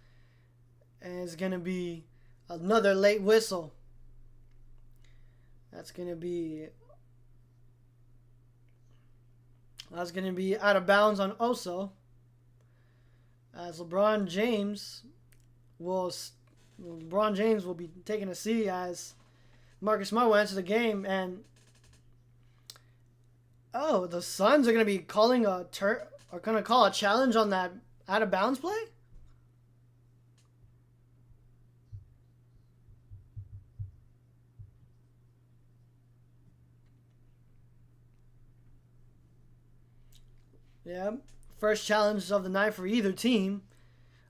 And it's going to be another late whistle. That's going to be out of bounds on Oso. As LeBron James will be taking a seat as Marcus Smart will enter the game. And the Suns are going to be calling are going to call a challenge on that out of bounds play. Yeah, first challenge of the night for either team.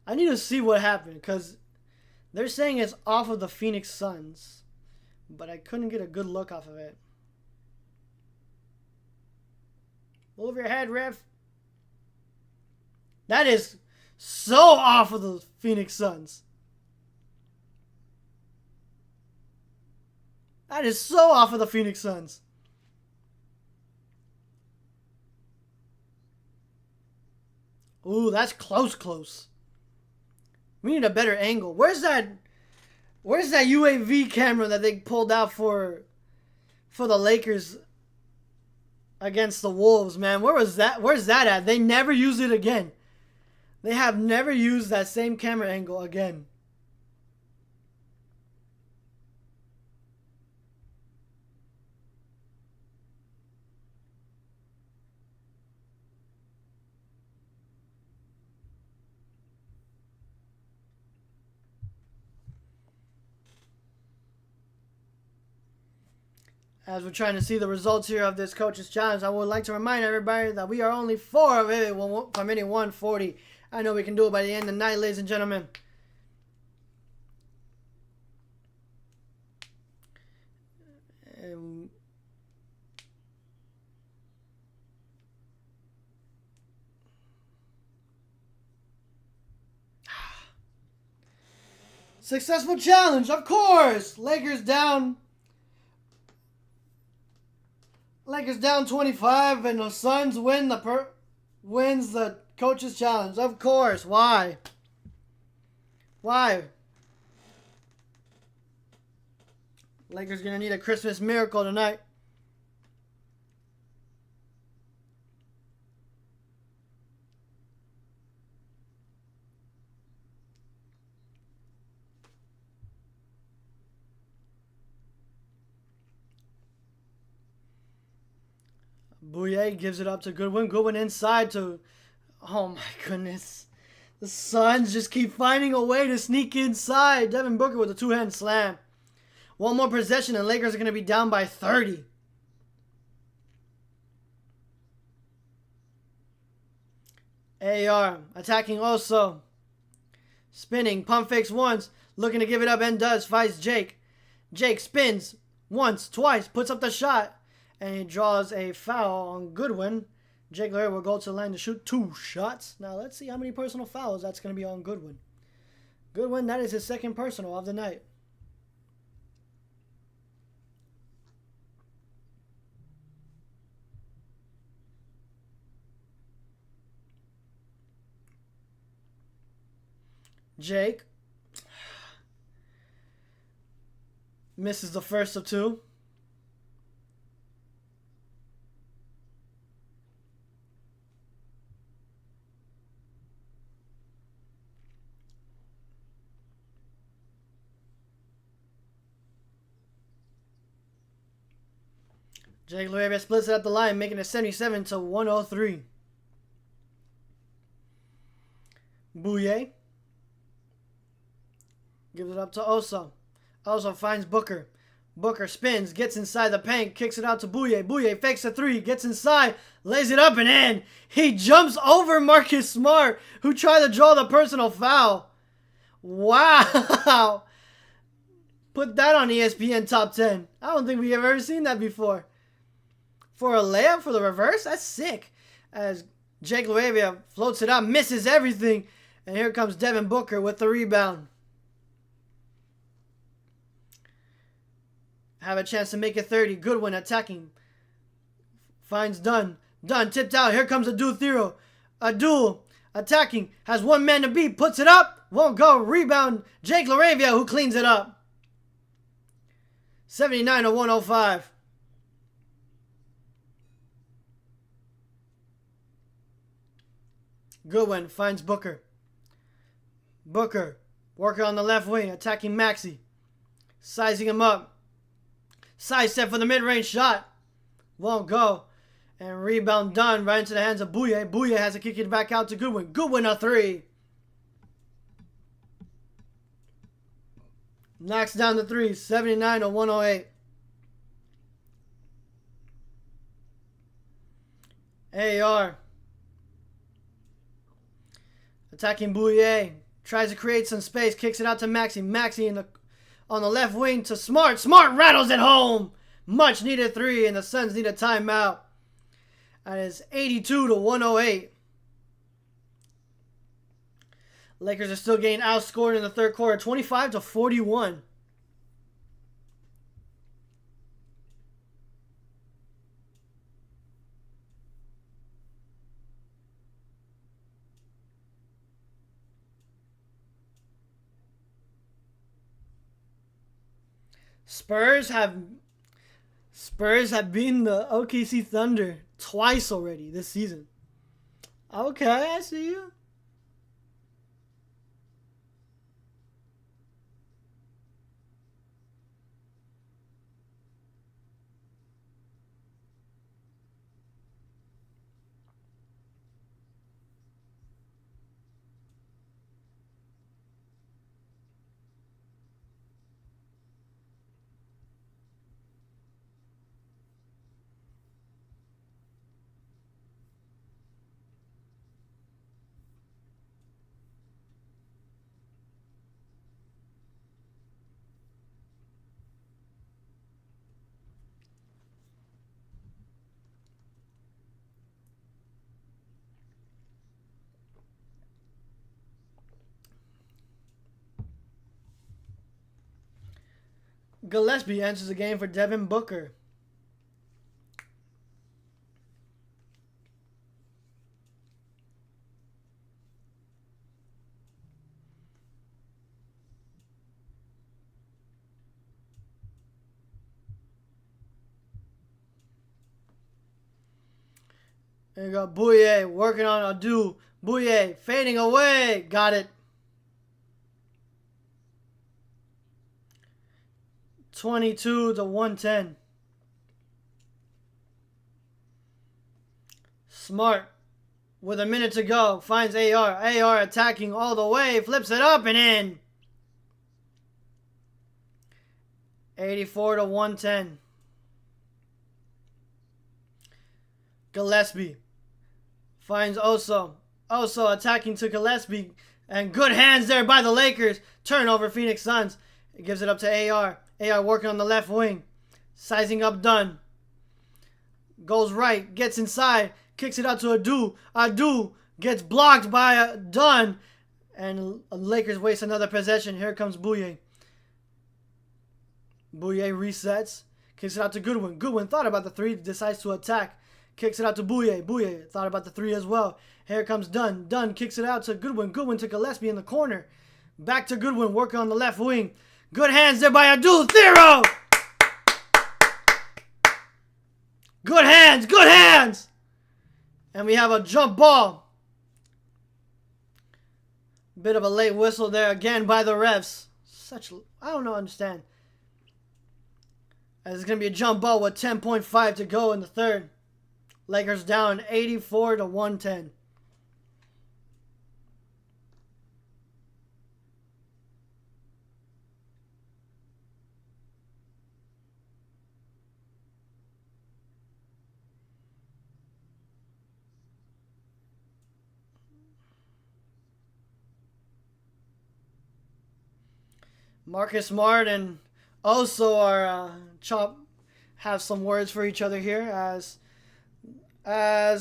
I need to see what happened because they're saying it's off of the Phoenix Suns, but I couldn't get a good look off of it. Move your head, ref. That is so off of the Phoenix Suns. That is so off of the Phoenix Suns. Ooh, that's close. We need a better angle. Where's that UAV camera that they pulled out for the Lakers against the Wolves, man? Where's that at? They never used it again. They have never used that same camera angle again. As we're trying to see the results here of this coach's challenge, I would like to remind everybody that we are only 4 of it from hitting 140. I know we can do it by the end of the night, ladies and gentlemen. Successful challenge, of course. Lakers down 25, and the Suns wins the coach's challenge. Of course. Why? Lakers gonna need a Christmas miracle tonight. Bouye gives it up to Goodwin. Goodwin inside to... Oh, my goodness. The Suns just keep finding a way to sneak inside. Devin Booker with a 2-hand slam. One more possession and Lakers are going to be down by 30. AR attacking also. Spinning. Pump fakes once. Looking to give it up and does. Fights Jake. Jake spins once, twice. Puts up the shot. And he draws a foul on Goodwin. Jake Larry will go to the line to shoot 2 shots. Now, let's see how many personal fouls that's going to be on Goodwin. Goodwin, that is his second personal of the night. Jake misses the first of 2. Jake Larry splits it up the line, making it 77 to 103. Bouye Gives it up to Oso. Oso finds Booker. Booker spins, gets inside the paint, kicks it out to Bouye. Bouye fakes a three, gets inside, lays it up and in. He jumps over Marcus Smart, who tried to draw the personal foul. Wow. Put that on ESPN Top 10. I don't think we've ever seen that before. For a layup for the reverse? That's sick. As Jake Laravia floats it up, misses everything. And here comes Devin Booker with the rebound. Have a chance to make it 30. Goodwin attacking. Finds Dunn. Dunn tipped out. Here comes Adul Thero. Adul attacking. Has one man to beat. Puts it up. Won't go. Rebound. Jake Laravia who cleans it up. 79-105. Goodwin finds Booker. Booker working on the left wing. Attacking Maxey. Sizing him up. Side step for the mid-range shot. Won't go. And rebound done right into the hands of Bouye. Bouye has to kick it back out to Goodwin. Goodwin a three. Knocks down the three. 79-108. AR. Attacking Bouye. Tries to create some space. Kicks it out to Maxey. Maxey on the left wing to Smart. Smart rattles it home. Much needed three, and the Suns need a timeout. That is 82-108. Lakers are still getting outscored in the third quarter, 25-41. Spurs have beaten the OKC Thunder twice already this season. Okay, I see you. Gillespie enters the game for Devin Booker. There you go. Bouye working on Adul. Bouye fading away. Got it. 22-110. Smart with a minute to go finds AR. AR attacking all the way. Flips it up and in. 84-110. Gillespie finds Oso. Oso attacking to Gillespie. And good hands there by the Lakers. Turnover Phoenix Suns. It gives it up to AR. AR working on the left wing. Sizing up Dunn. Goes right. Gets inside. Kicks it out to Adul. Adul gets blocked by Dunn. And Lakers waste another possession. Here comes Bouye. Bouye resets. Kicks it out to Goodwin. Goodwin thought about the three. Decides to attack. Kicks it out to Bouye. Bouye thought about the three as well. Here comes Dunn. Dunn kicks it out to Goodwin. Goodwin to Gillespie in the corner. Back to Goodwin. Working on the left wing. Good hands there by Adul Thero. Good hands. Good hands. And we have a jump ball. Bit of a late whistle there again by the refs. I don't understand. It's going to be a jump ball with 10.5 to go in the third. Lakers down 84-110. Marcus Smart and also our Chop have some words for each other here as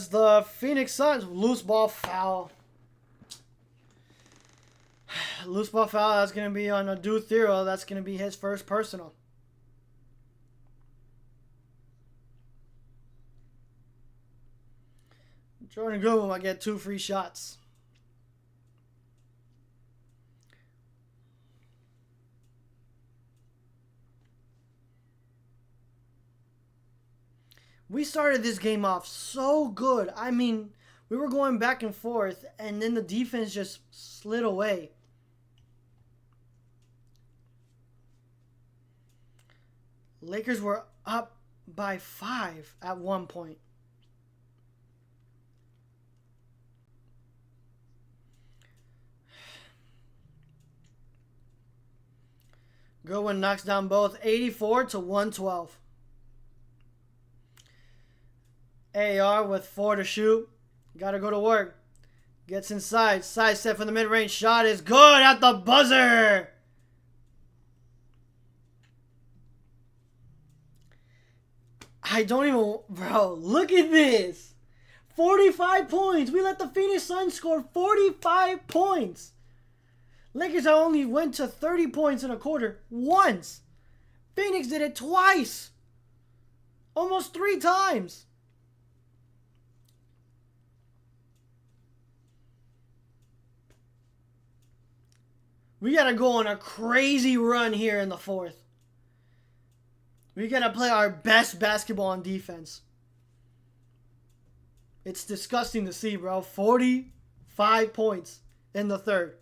the Phoenix Suns loose ball foul. Loose ball foul. That's gonna be on Adu Thero. That's gonna be his first personal. Jordan Goodwin might get 2 free shots. We started this game off so good. I mean, we were going back and forth, and then the defense just slid away. Lakers were up by 5 at one point. Goodwin knocks down both, 84 to 112. AR with 4 to shoot. Gotta go to work. Gets inside. Side step for the mid-range shot is good at the buzzer. I don't even... Bro, look at this. 45 points. We let the Phoenix Suns score 45 points. Lakers only went to 30 points in a quarter once. Phoenix did it twice. Almost 3 times. We got to go on a crazy run here in the fourth. We got to play our best basketball on defense. It's disgusting to see, bro. 45 points in the third.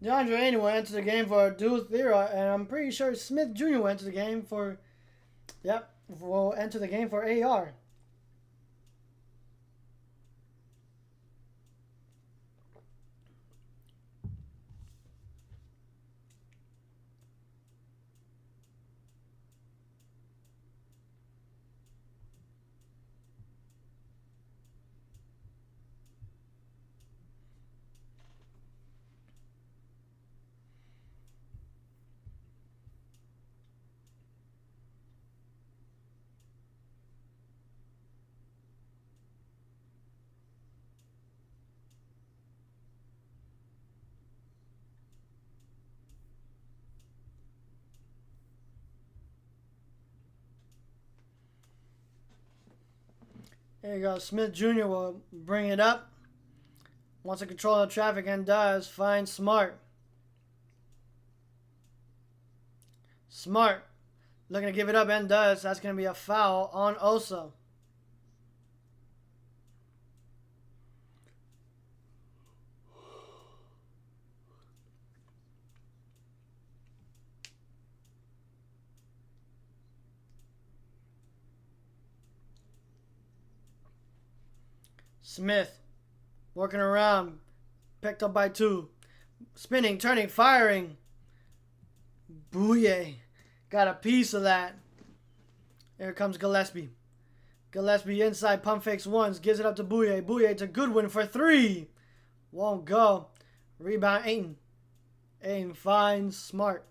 DeAndre Ayton will enter the game for Adu Thero, and I'm pretty sure Smith Jr. will enter the game for... Yep, will enter the game for AR. There you go. Smith Jr. will bring it up. Wants to control the traffic and does. Finds Smart. Smart. Looking to give it up and does. That's going to be a foul on Oso. Smith, working around, picked up by 2. Spinning, turning, firing. Booyah. Got a piece of that. Here comes Gillespie. Gillespie inside, pump fakes once, gives it up to Booyah. Booyah to Goodwin for 3. Won't go. Rebound, Ayton. Ayton finds Smart.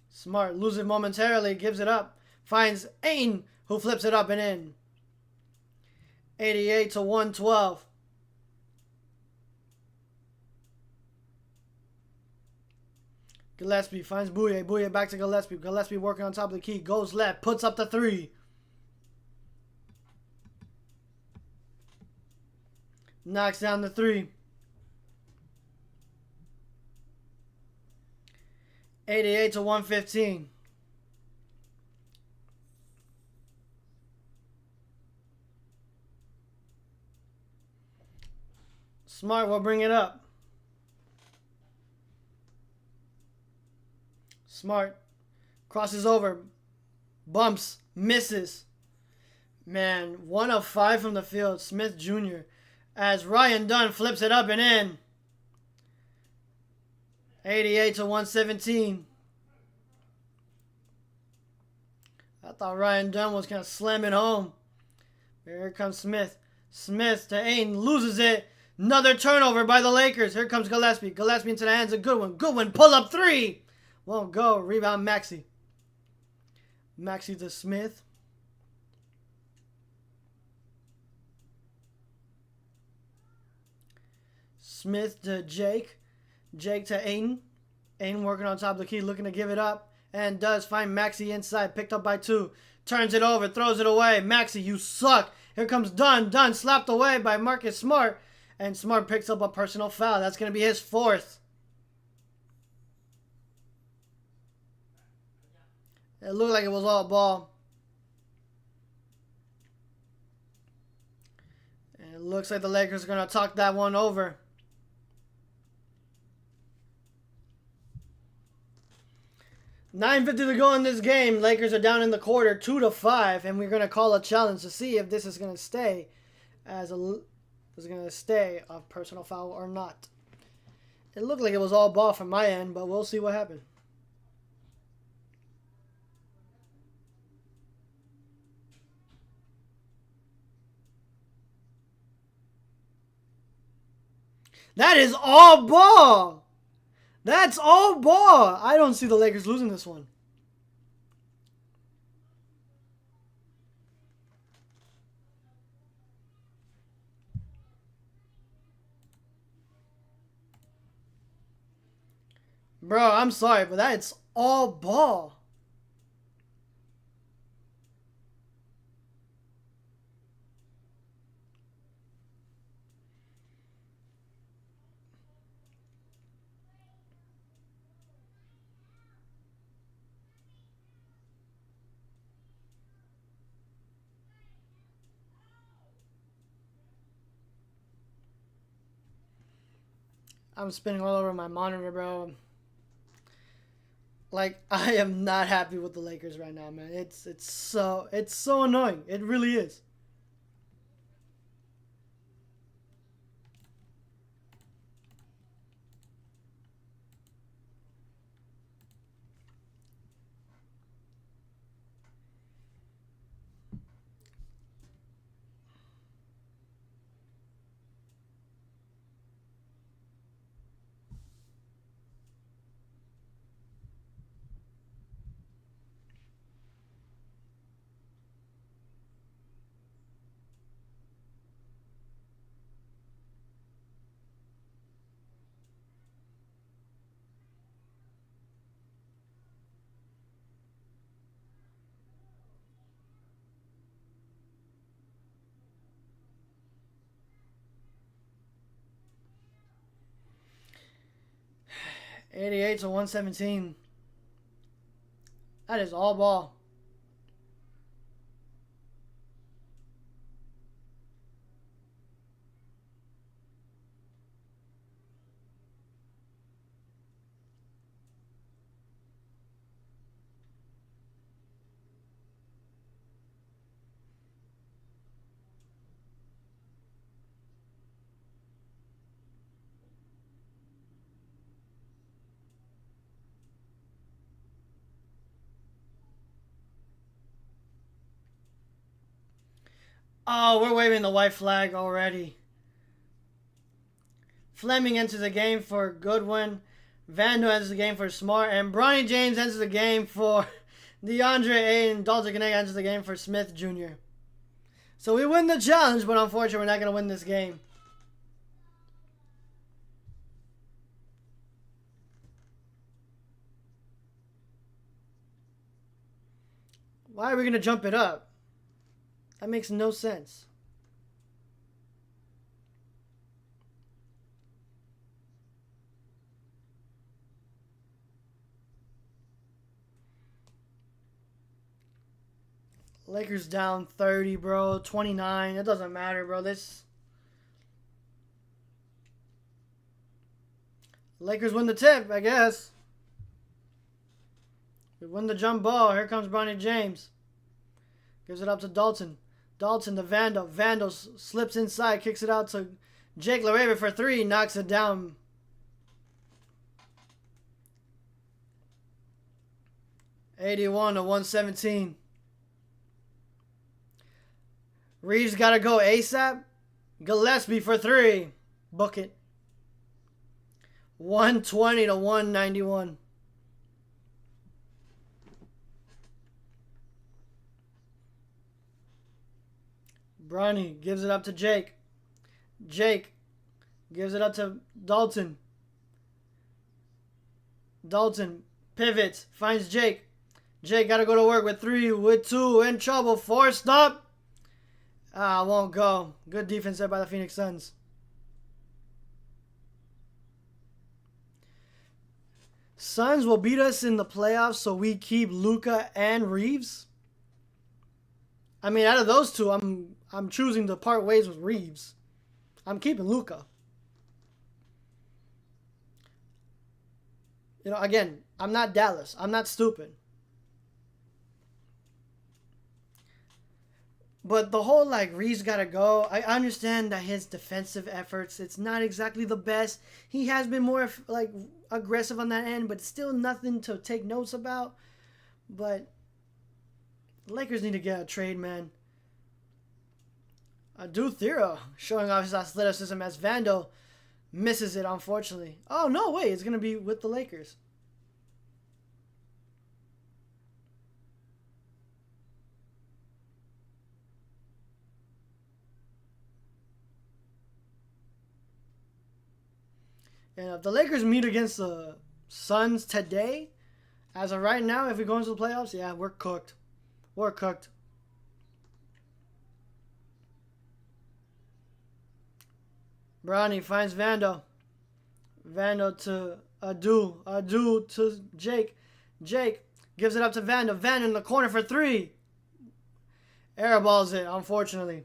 Smart loses it momentarily, gives it up. Finds Ayton, who flips it up and in. 88 to 112. Gillespie finds Bouye. Bouye back to Gillespie. Gillespie working on top of the key. Goes left. Puts up the three. Knocks down the three. 88 to 115. Smart will bring it up. Smart crosses over. Bumps. Misses. Man, 1 of 5 from the field. Smith Jr. As Ryan Dunn flips it up and in. 88 to 117. I thought Ryan Dunn was kind of slamming home. Here comes Smith. Smith to Ayton. Loses it. Another turnover by the Lakers. Here comes Gillespie. Gillespie into the hands of Goodwin. Goodwin pull up three. Won't go. Rebound Maxey. Maxey to Smith. Smith to Jake. Jake to Ayton. Ayton working on top of the key, looking to give it up. And does find Maxey inside. Picked up by 2. Turns it over. Throws it away. Maxey, you suck. Here comes Dunn. Dunn slapped away by Marcus Smart. And Smart picks up a personal foul. That's going to be his 4th. It looked like it was all ball. And it looks like the Lakers are going to talk that one over. $9:50 to go in this game. Lakers are down in the quarter, 2 to 5, and we're gonna call a challenge to see if this is gonna stay a personal foul or not. It looked like it was all ball from my end, but we'll see what happened. That is all ball. That's all ball. I don't see the Lakers losing this one. Bro, I'm sorry, but that's all ball. I'm spinning all over my monitor, bro. Like, I am not happy with the Lakers right now, man. It's so annoying. It really is. $88 to $117. That is all ball. Oh, we're waving the white flag already. Fleming enters the game for Goodwin. Vando enters the game for Smart. And Bronny James enters the game for DeAndre Ayton, Dalton Connect enters the game for Smith Jr. So we win the challenge, but unfortunately we're not going to win this game. Why are we going to jump it up? That makes no sense. Lakers down 30, bro. 29. It doesn't matter, bro. Lakers win the tip, I guess. We win the jump ball. Here comes Bronny James. Gives it up to Dalton. Dalton to Vandal. Vandal slips inside. Kicks it out to Jake LaRavia for 3. Knocks it down. $81 to 117. Reeves got to go ASAP. Gillespie for 3. Book it. 120 to 191. Bronny gives it up to Jake. Jake gives it up to Dalton. Dalton pivots. Finds Jake. Jake got to go to work with 3, with 2. In trouble. Forced up. Won't go. Good defense there by the Phoenix Suns. Suns will beat us in the playoffs, so we keep Luka and Reeves. I mean, out of those two, I'm choosing to part ways with Reeves. I'm keeping Luka. You know, again, I'm not Dallas. I'm not stupid. But the whole, Reeves got to go. I understand that his defensive efforts, it's not exactly the best. He has been more, aggressive on that end, but still nothing to take notes about. But the Lakers need to get a trade, man. Adu Thera showing off his athleticism as Vandal misses it, unfortunately. Oh, no, wait. It's going to be with the Lakers. And if the Lakers meet against the Suns today, as of right now, if we go into the playoffs, yeah, we're cooked. We're cooked. Bronny finds Vandal. Vandal to Adu. Adu to Jake. Jake gives it up to Vandal. Vandal in the corner for 3. Airballs it, unfortunately.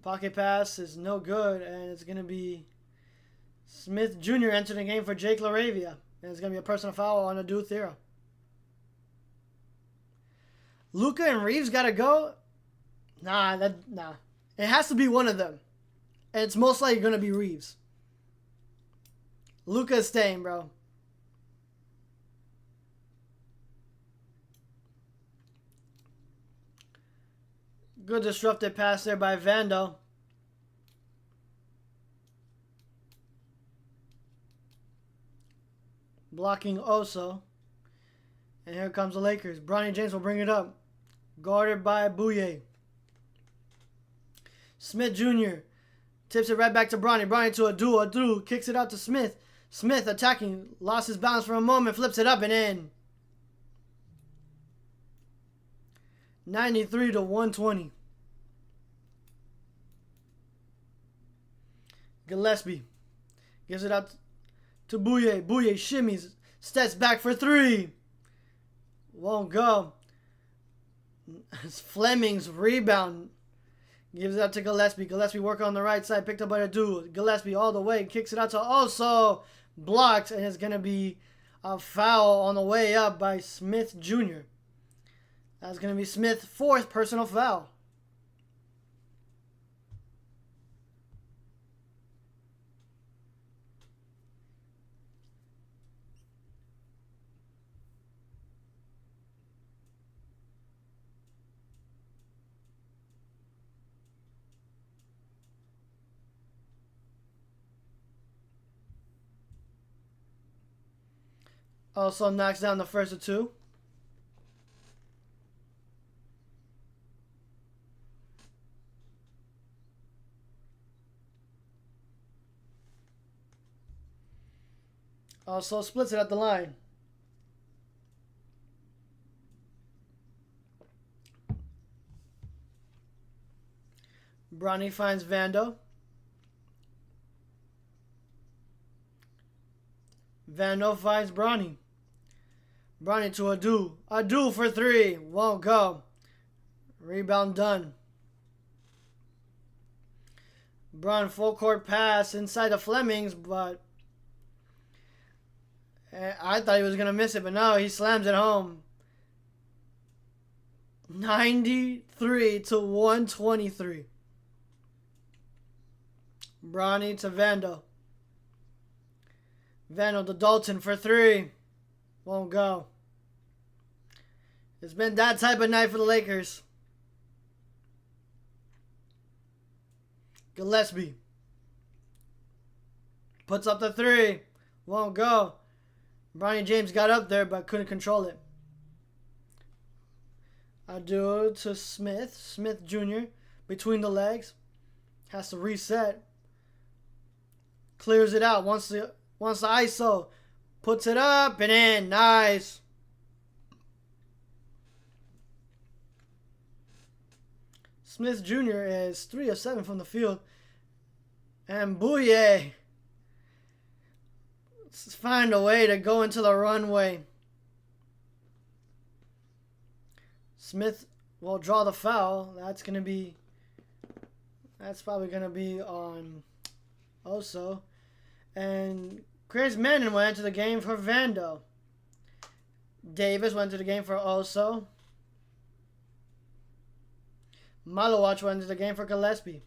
Pocket pass is no good, and it's going to be Smith Jr. entering the game for Jake LaRavia. And it's going to be a personal foul on Adu Thera. Luka and Reeves got to go? Nah. It has to be one of them. And it's most likely going to be Reeves. Luka is staying, bro. Good disruptive pass there by Vandal. Blocking Oso. And here comes the Lakers. Bronny James will bring it up. Guarded by Bouye. Smith Jr. tips it right back to Bronny. Bronny to Adu. Adu kicks it out to Smith. Smith attacking. Lost his balance for a moment. Flips it up and in. 93 to 120. Gillespie gives it out to Bouye. Bouye shimmies. Steps back for 3. Won't go. It's Fleming's rebound. Gives it out to Gillespie. Gillespie working on the right side. Picked up by Adu. Gillespie all the way. Kicks it out to Oso. Blocked. And it's going to be a foul on the way up by Smith Jr. That's going to be Smith's 4th personal foul. Also knocks down the first of two. Also splits it at the line. Bronny finds Vando. Vando finds Bronny. Bronny to Adu. Adu for three. Won't go. Rebound done. Bron full court pass inside the Flemings, but I thought he was going to miss it, but no, he slams it home. 93 to 123. Bronny to Vando. Vando to Dalton for three. Won't go. It's been that type of night for the Lakers. Gillespie puts up the three. Won't go. Bronny James got up there but couldn't control it. Adu to Smith. Smith Jr. between the legs. Has to reset. Clears it out. Wants the ISO. Puts it up and in. Nice. Smith Jr. is 3 of 7 from the field. And Bouye find a way to go into the runway. Smith will draw the foul. That's probably going to be on Oso. And Chris Manning went into the game for Vando. Davis went to the game for Oso. Malowach went into the game for Gillespie.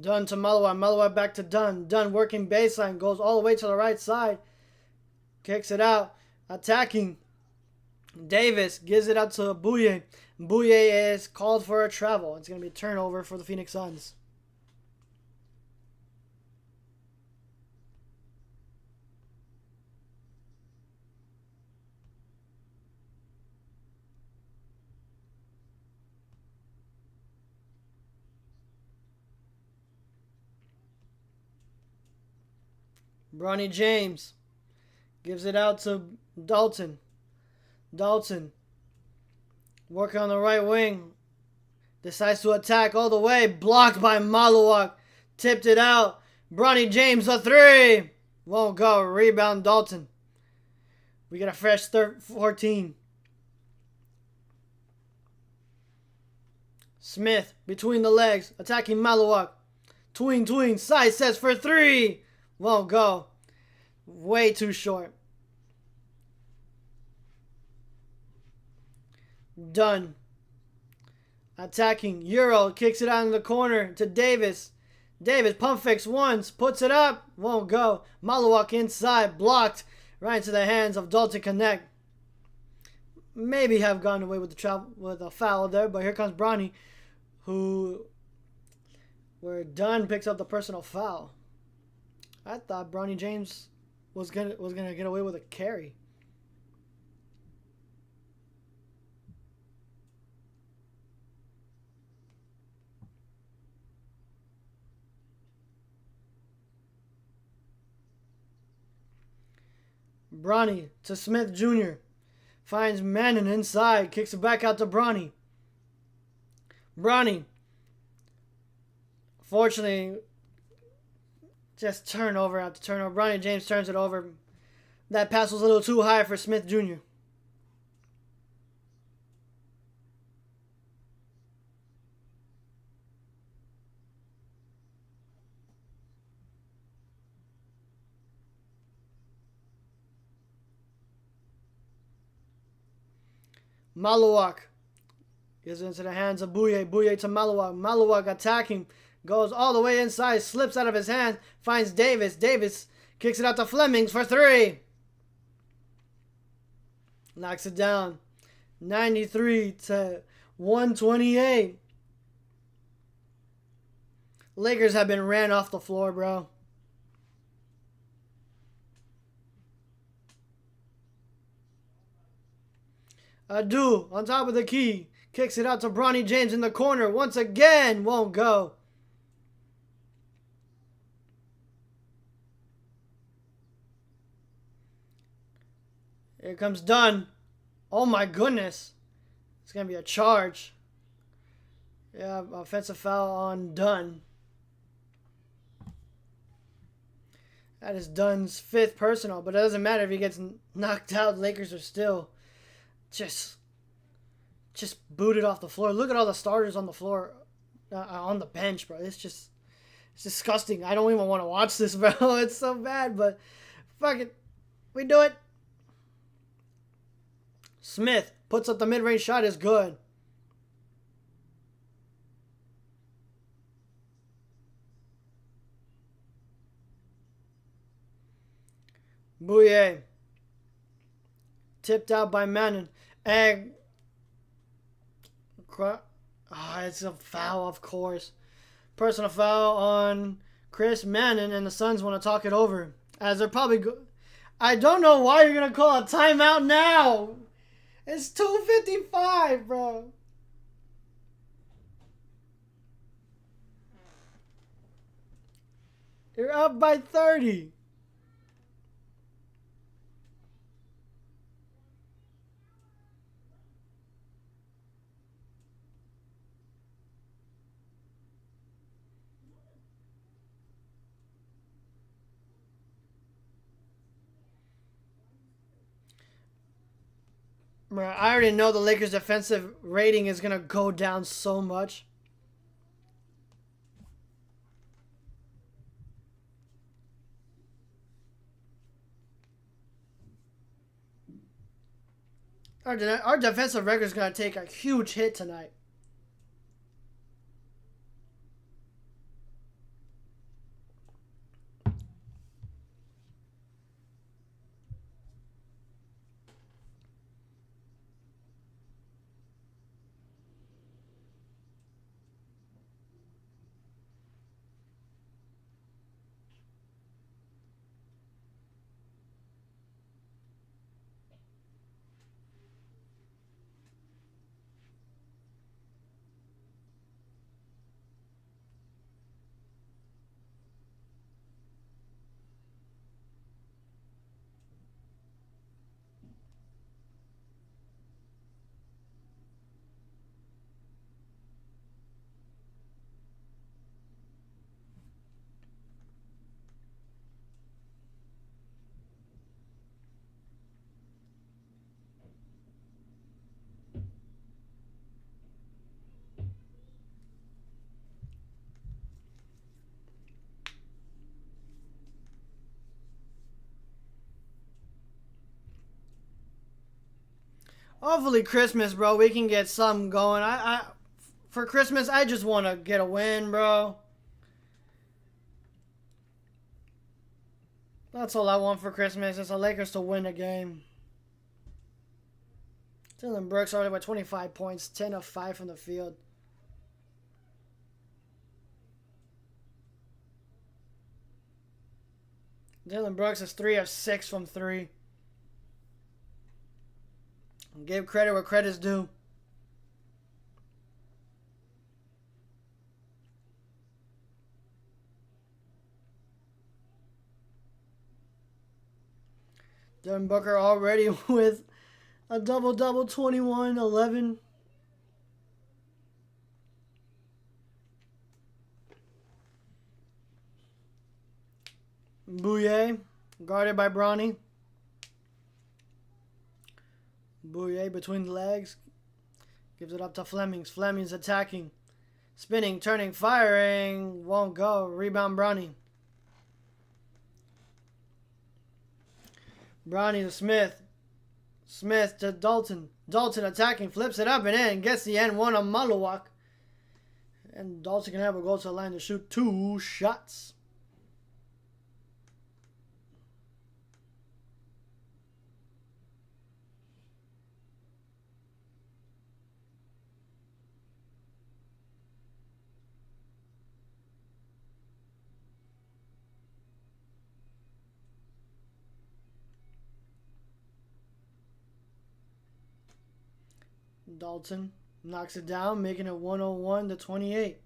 Dunn to Malawai. Malawai back to Dunn. Dunn working baseline. Goes all the way to the right side. Kicks it out. Attacking. Davis gives it out to Bouye. Bouye is called for a travel. It's going to be a turnover for the Phoenix Suns. Bronny James gives it out to Dalton. Dalton working on the right wing. Decides to attack all the way. Blocked by Malawak. Tipped it out. Bronny James a three. Won't go. Rebound Dalton. We get a fresh 14. Smith between the legs. Attacking Malawak. Tween. Side sets for three. Won't go. Way too short. Done. Attacking. Euro kicks it out in the corner to Davis. Davis pump fakes once. Puts it up. Won't go. Malawak inside. Blocked. Right into the hands of Dalton Connect. Maybe have gone away with a foul there. But here comes Bronny. Where Dunn picks up the personal foul. I thought Bronny James was gonna get away with a carry. Bronny to Smith Jr. Finds Manning inside. Kicks it back out to Bronny. Bronny. Fortunately, just turnover after turnover. Bronny James turns it over. That pass was a little too high for Smith Jr. Maluak gets into the hands of Bouye. Bouye to Maluak. Maluak attacking. Goes all the way inside. Slips out of his hand. Finds Davis. Davis kicks it out to Flemings for 3. Knocks it down. 93 to 128. Lakers have been ran off the floor, bro. Adu on top of the key. Kicks it out to Bronny James in the corner. Once again, won't go. Here comes Dunn. Oh my goodness. It's going to be a charge. Yeah, offensive foul on Dunn. That is Dunn's 5th personal, but it doesn't matter if he gets knocked out. Lakers are still just booted off the floor. Look at all the starters on the floor, on the bench, bro. It's disgusting. I don't even want to watch this, bro. It's so bad, but fuck it. We do it. Smith puts up the mid-range shot. Is good. Bouye. Tipped out by Mannon. And it's a foul, of course. Personal foul on Chris Mannon, and the Suns want to talk it over. As they're probably I don't know why you're going to call a timeout now. It's 2:55, bro. You're up by 30. I already know the Lakers' defensive rating is going to go down so much. Our defensive record is going to take a huge hit tonight. Hopefully Christmas, bro, we can get something going. For Christmas, I just want to get a win, bro. That's all I want for Christmas. It's the Lakers to win a game. Dillon Brooks already with 25 points, 10 of 5 from the field. Dillon Brooks is 3 of 6 from 3. Give credit where credit's due. Devin Booker already with a double-double, 21, 11. Bouye, guarded by Bronny. Bouye between the legs. Gives it up to Flemings. Flemings attacking. Spinning, turning, firing. Won't go. Rebound Bronny. Bronny to Smith. Smith to Dalton. Dalton attacking, flips it up and in, gets the N1 on Maluak. And Dalton can have a go to the line to shoot 2 shots. Dalton knocks it down, making it 101-28.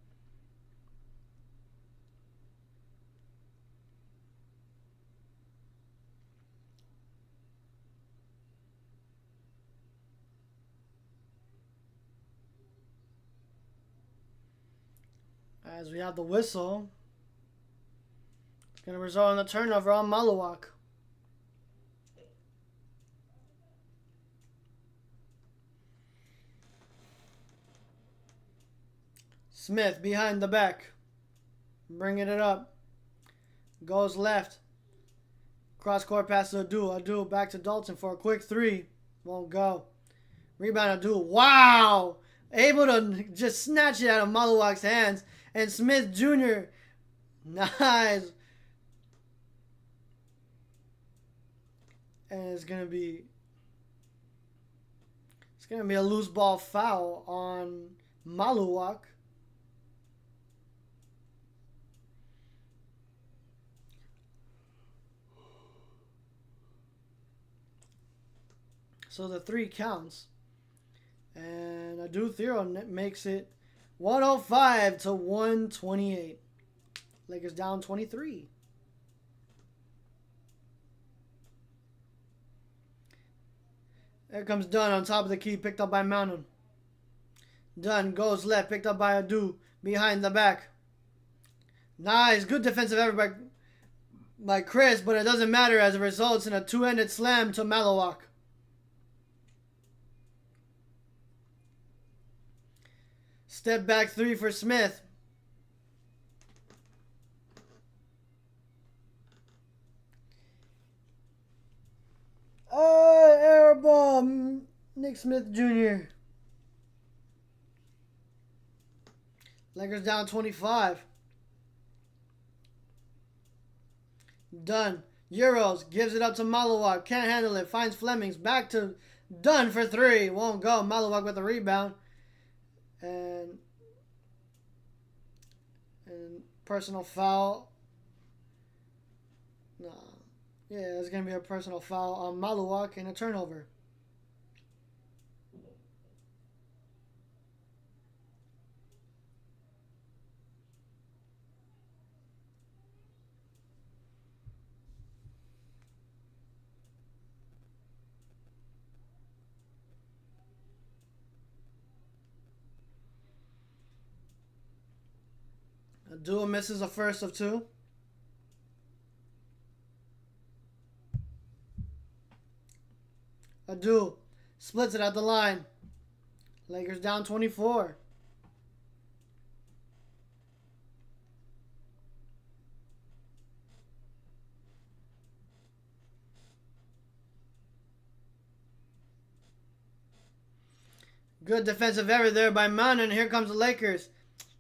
As we have the whistle, it's going to result in a turnover on Maluak. Smith behind the back, bringing it up, goes left, cross court pass to Adu, back to Dalton for a quick 3, won't go. Rebound Adu, wow, able to just snatch it out of Maluak's hands, and Smith Jr., nice, and it's gonna be a loose ball foul on Maluak. So the 3 counts. And Adu Thero makes it 105-128. Lakers down 23. There comes Dunn on top of the key, picked up by Mountain. Dunn goes left, picked up by Adu, behind the back. Nice, good defensive effort by Chris, but it doesn't matter as it results in a 2-handed slam to Maluak. Step back 3 for Smith. Air ball, Nick Smith Jr. Lakers down 25. Dunn, Euros, gives it up to Maluak, can't handle it, finds Flemings, back to Dunn for 3, won't go. Maluak with the rebound. And personal foul. No. Yeah, there's going to be a personal foul on Maluak and a turnover. Adu misses a first of 2. Adu splits it at the line. Lakers down 24. Good defensive effort there by Mountain. Here comes the Lakers.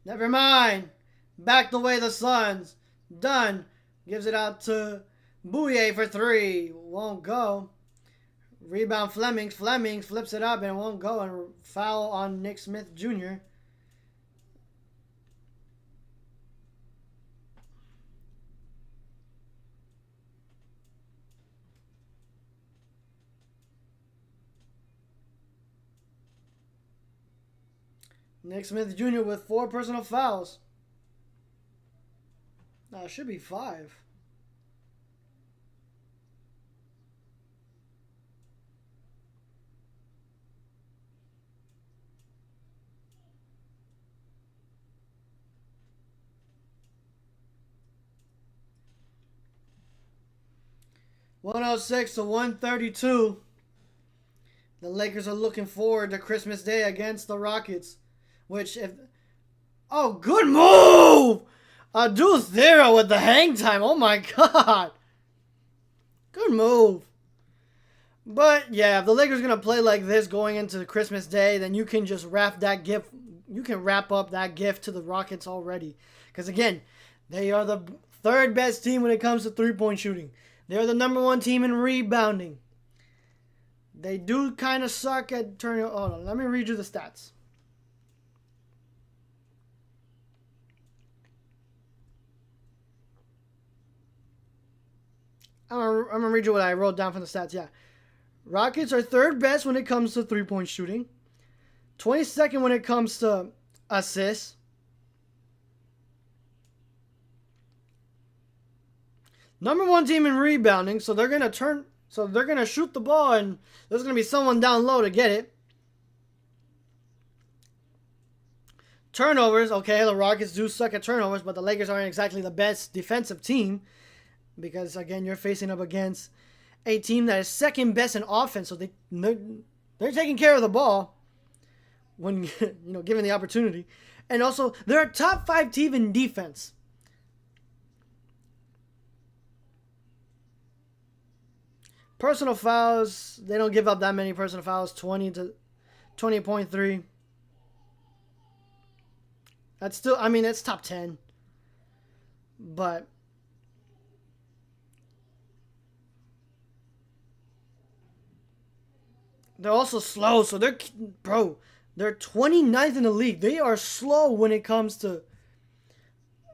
Never mind. Backed away the Suns. Dunn gives it out to Bouye for 3. Won't go. Rebound Flemings. Flemings flips it up and won't go. And foul on Nick Smith Jr. Nick Smith Jr. with 4 personal fouls. No, it should be 5. (106-132). The Lakers are looking forward to Christmas Day against the Rockets. Which if... Oh, good move! Adu Thero with the hang time. Oh my god. Good move. But yeah, if the Lakers are gonna play like this going into Christmas Day, then you can just wrap that gift. You can wrap up that gift to the Rockets already, because again, they are the third best team when it comes to 3-point shooting. They're the number 1 team in rebounding. They do kind of suck at turning. Hold on, let me read you the stats. I'm gonna read you what I wrote down from the stats. Yeah. Rockets are third best when it comes to 3-point shooting. 22nd when it comes to assists. Number 1 team in rebounding, so they're gonna shoot the ball and there's gonna be someone down low to get it. Turnovers, okay, the Rockets do suck at turnovers, but the Lakers aren't exactly the best defensive team because again you're facing up against a team that is second best in offense, so they're taking care of the ball when given the opportunity, and also they're a top 5 team in defense. Personal fouls, they don't give up that many personal fouls, 20.3. That's still, I mean, it's top 10, but they're also slow, so they're 29th in the league. They are slow when it comes to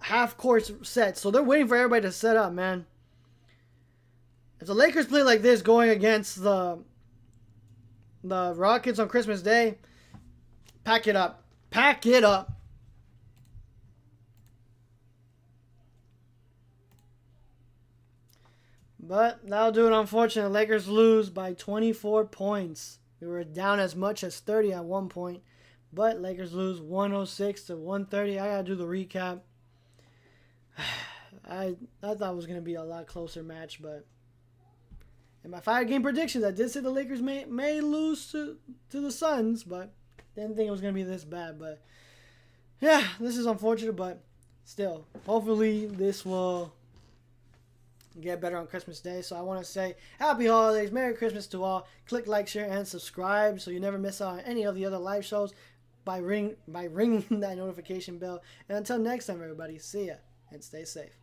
half-court sets, so they're waiting for everybody to set up, man. If the Lakers play like this going against the Rockets on Christmas Day, pack it up. Pack it up. But that'll do it, unfortunately. The Lakers lose by 24 points. We were down as much as 30 at one point. But Lakers lose 106 to 130. I got to do the recap. I thought it was going to be a lot closer match, but in my 5-game predictions, I did say the Lakers may lose to the Suns, but didn't think it was going to be this bad. But yeah, this is unfortunate, but still, hopefully this will get better on Christmas Day. So I want to say happy holidays, Merry Christmas to all. Click like, share, and subscribe so you never miss out on any of the other live shows by ringing that notification bell. And until next time, everybody, see ya and stay safe.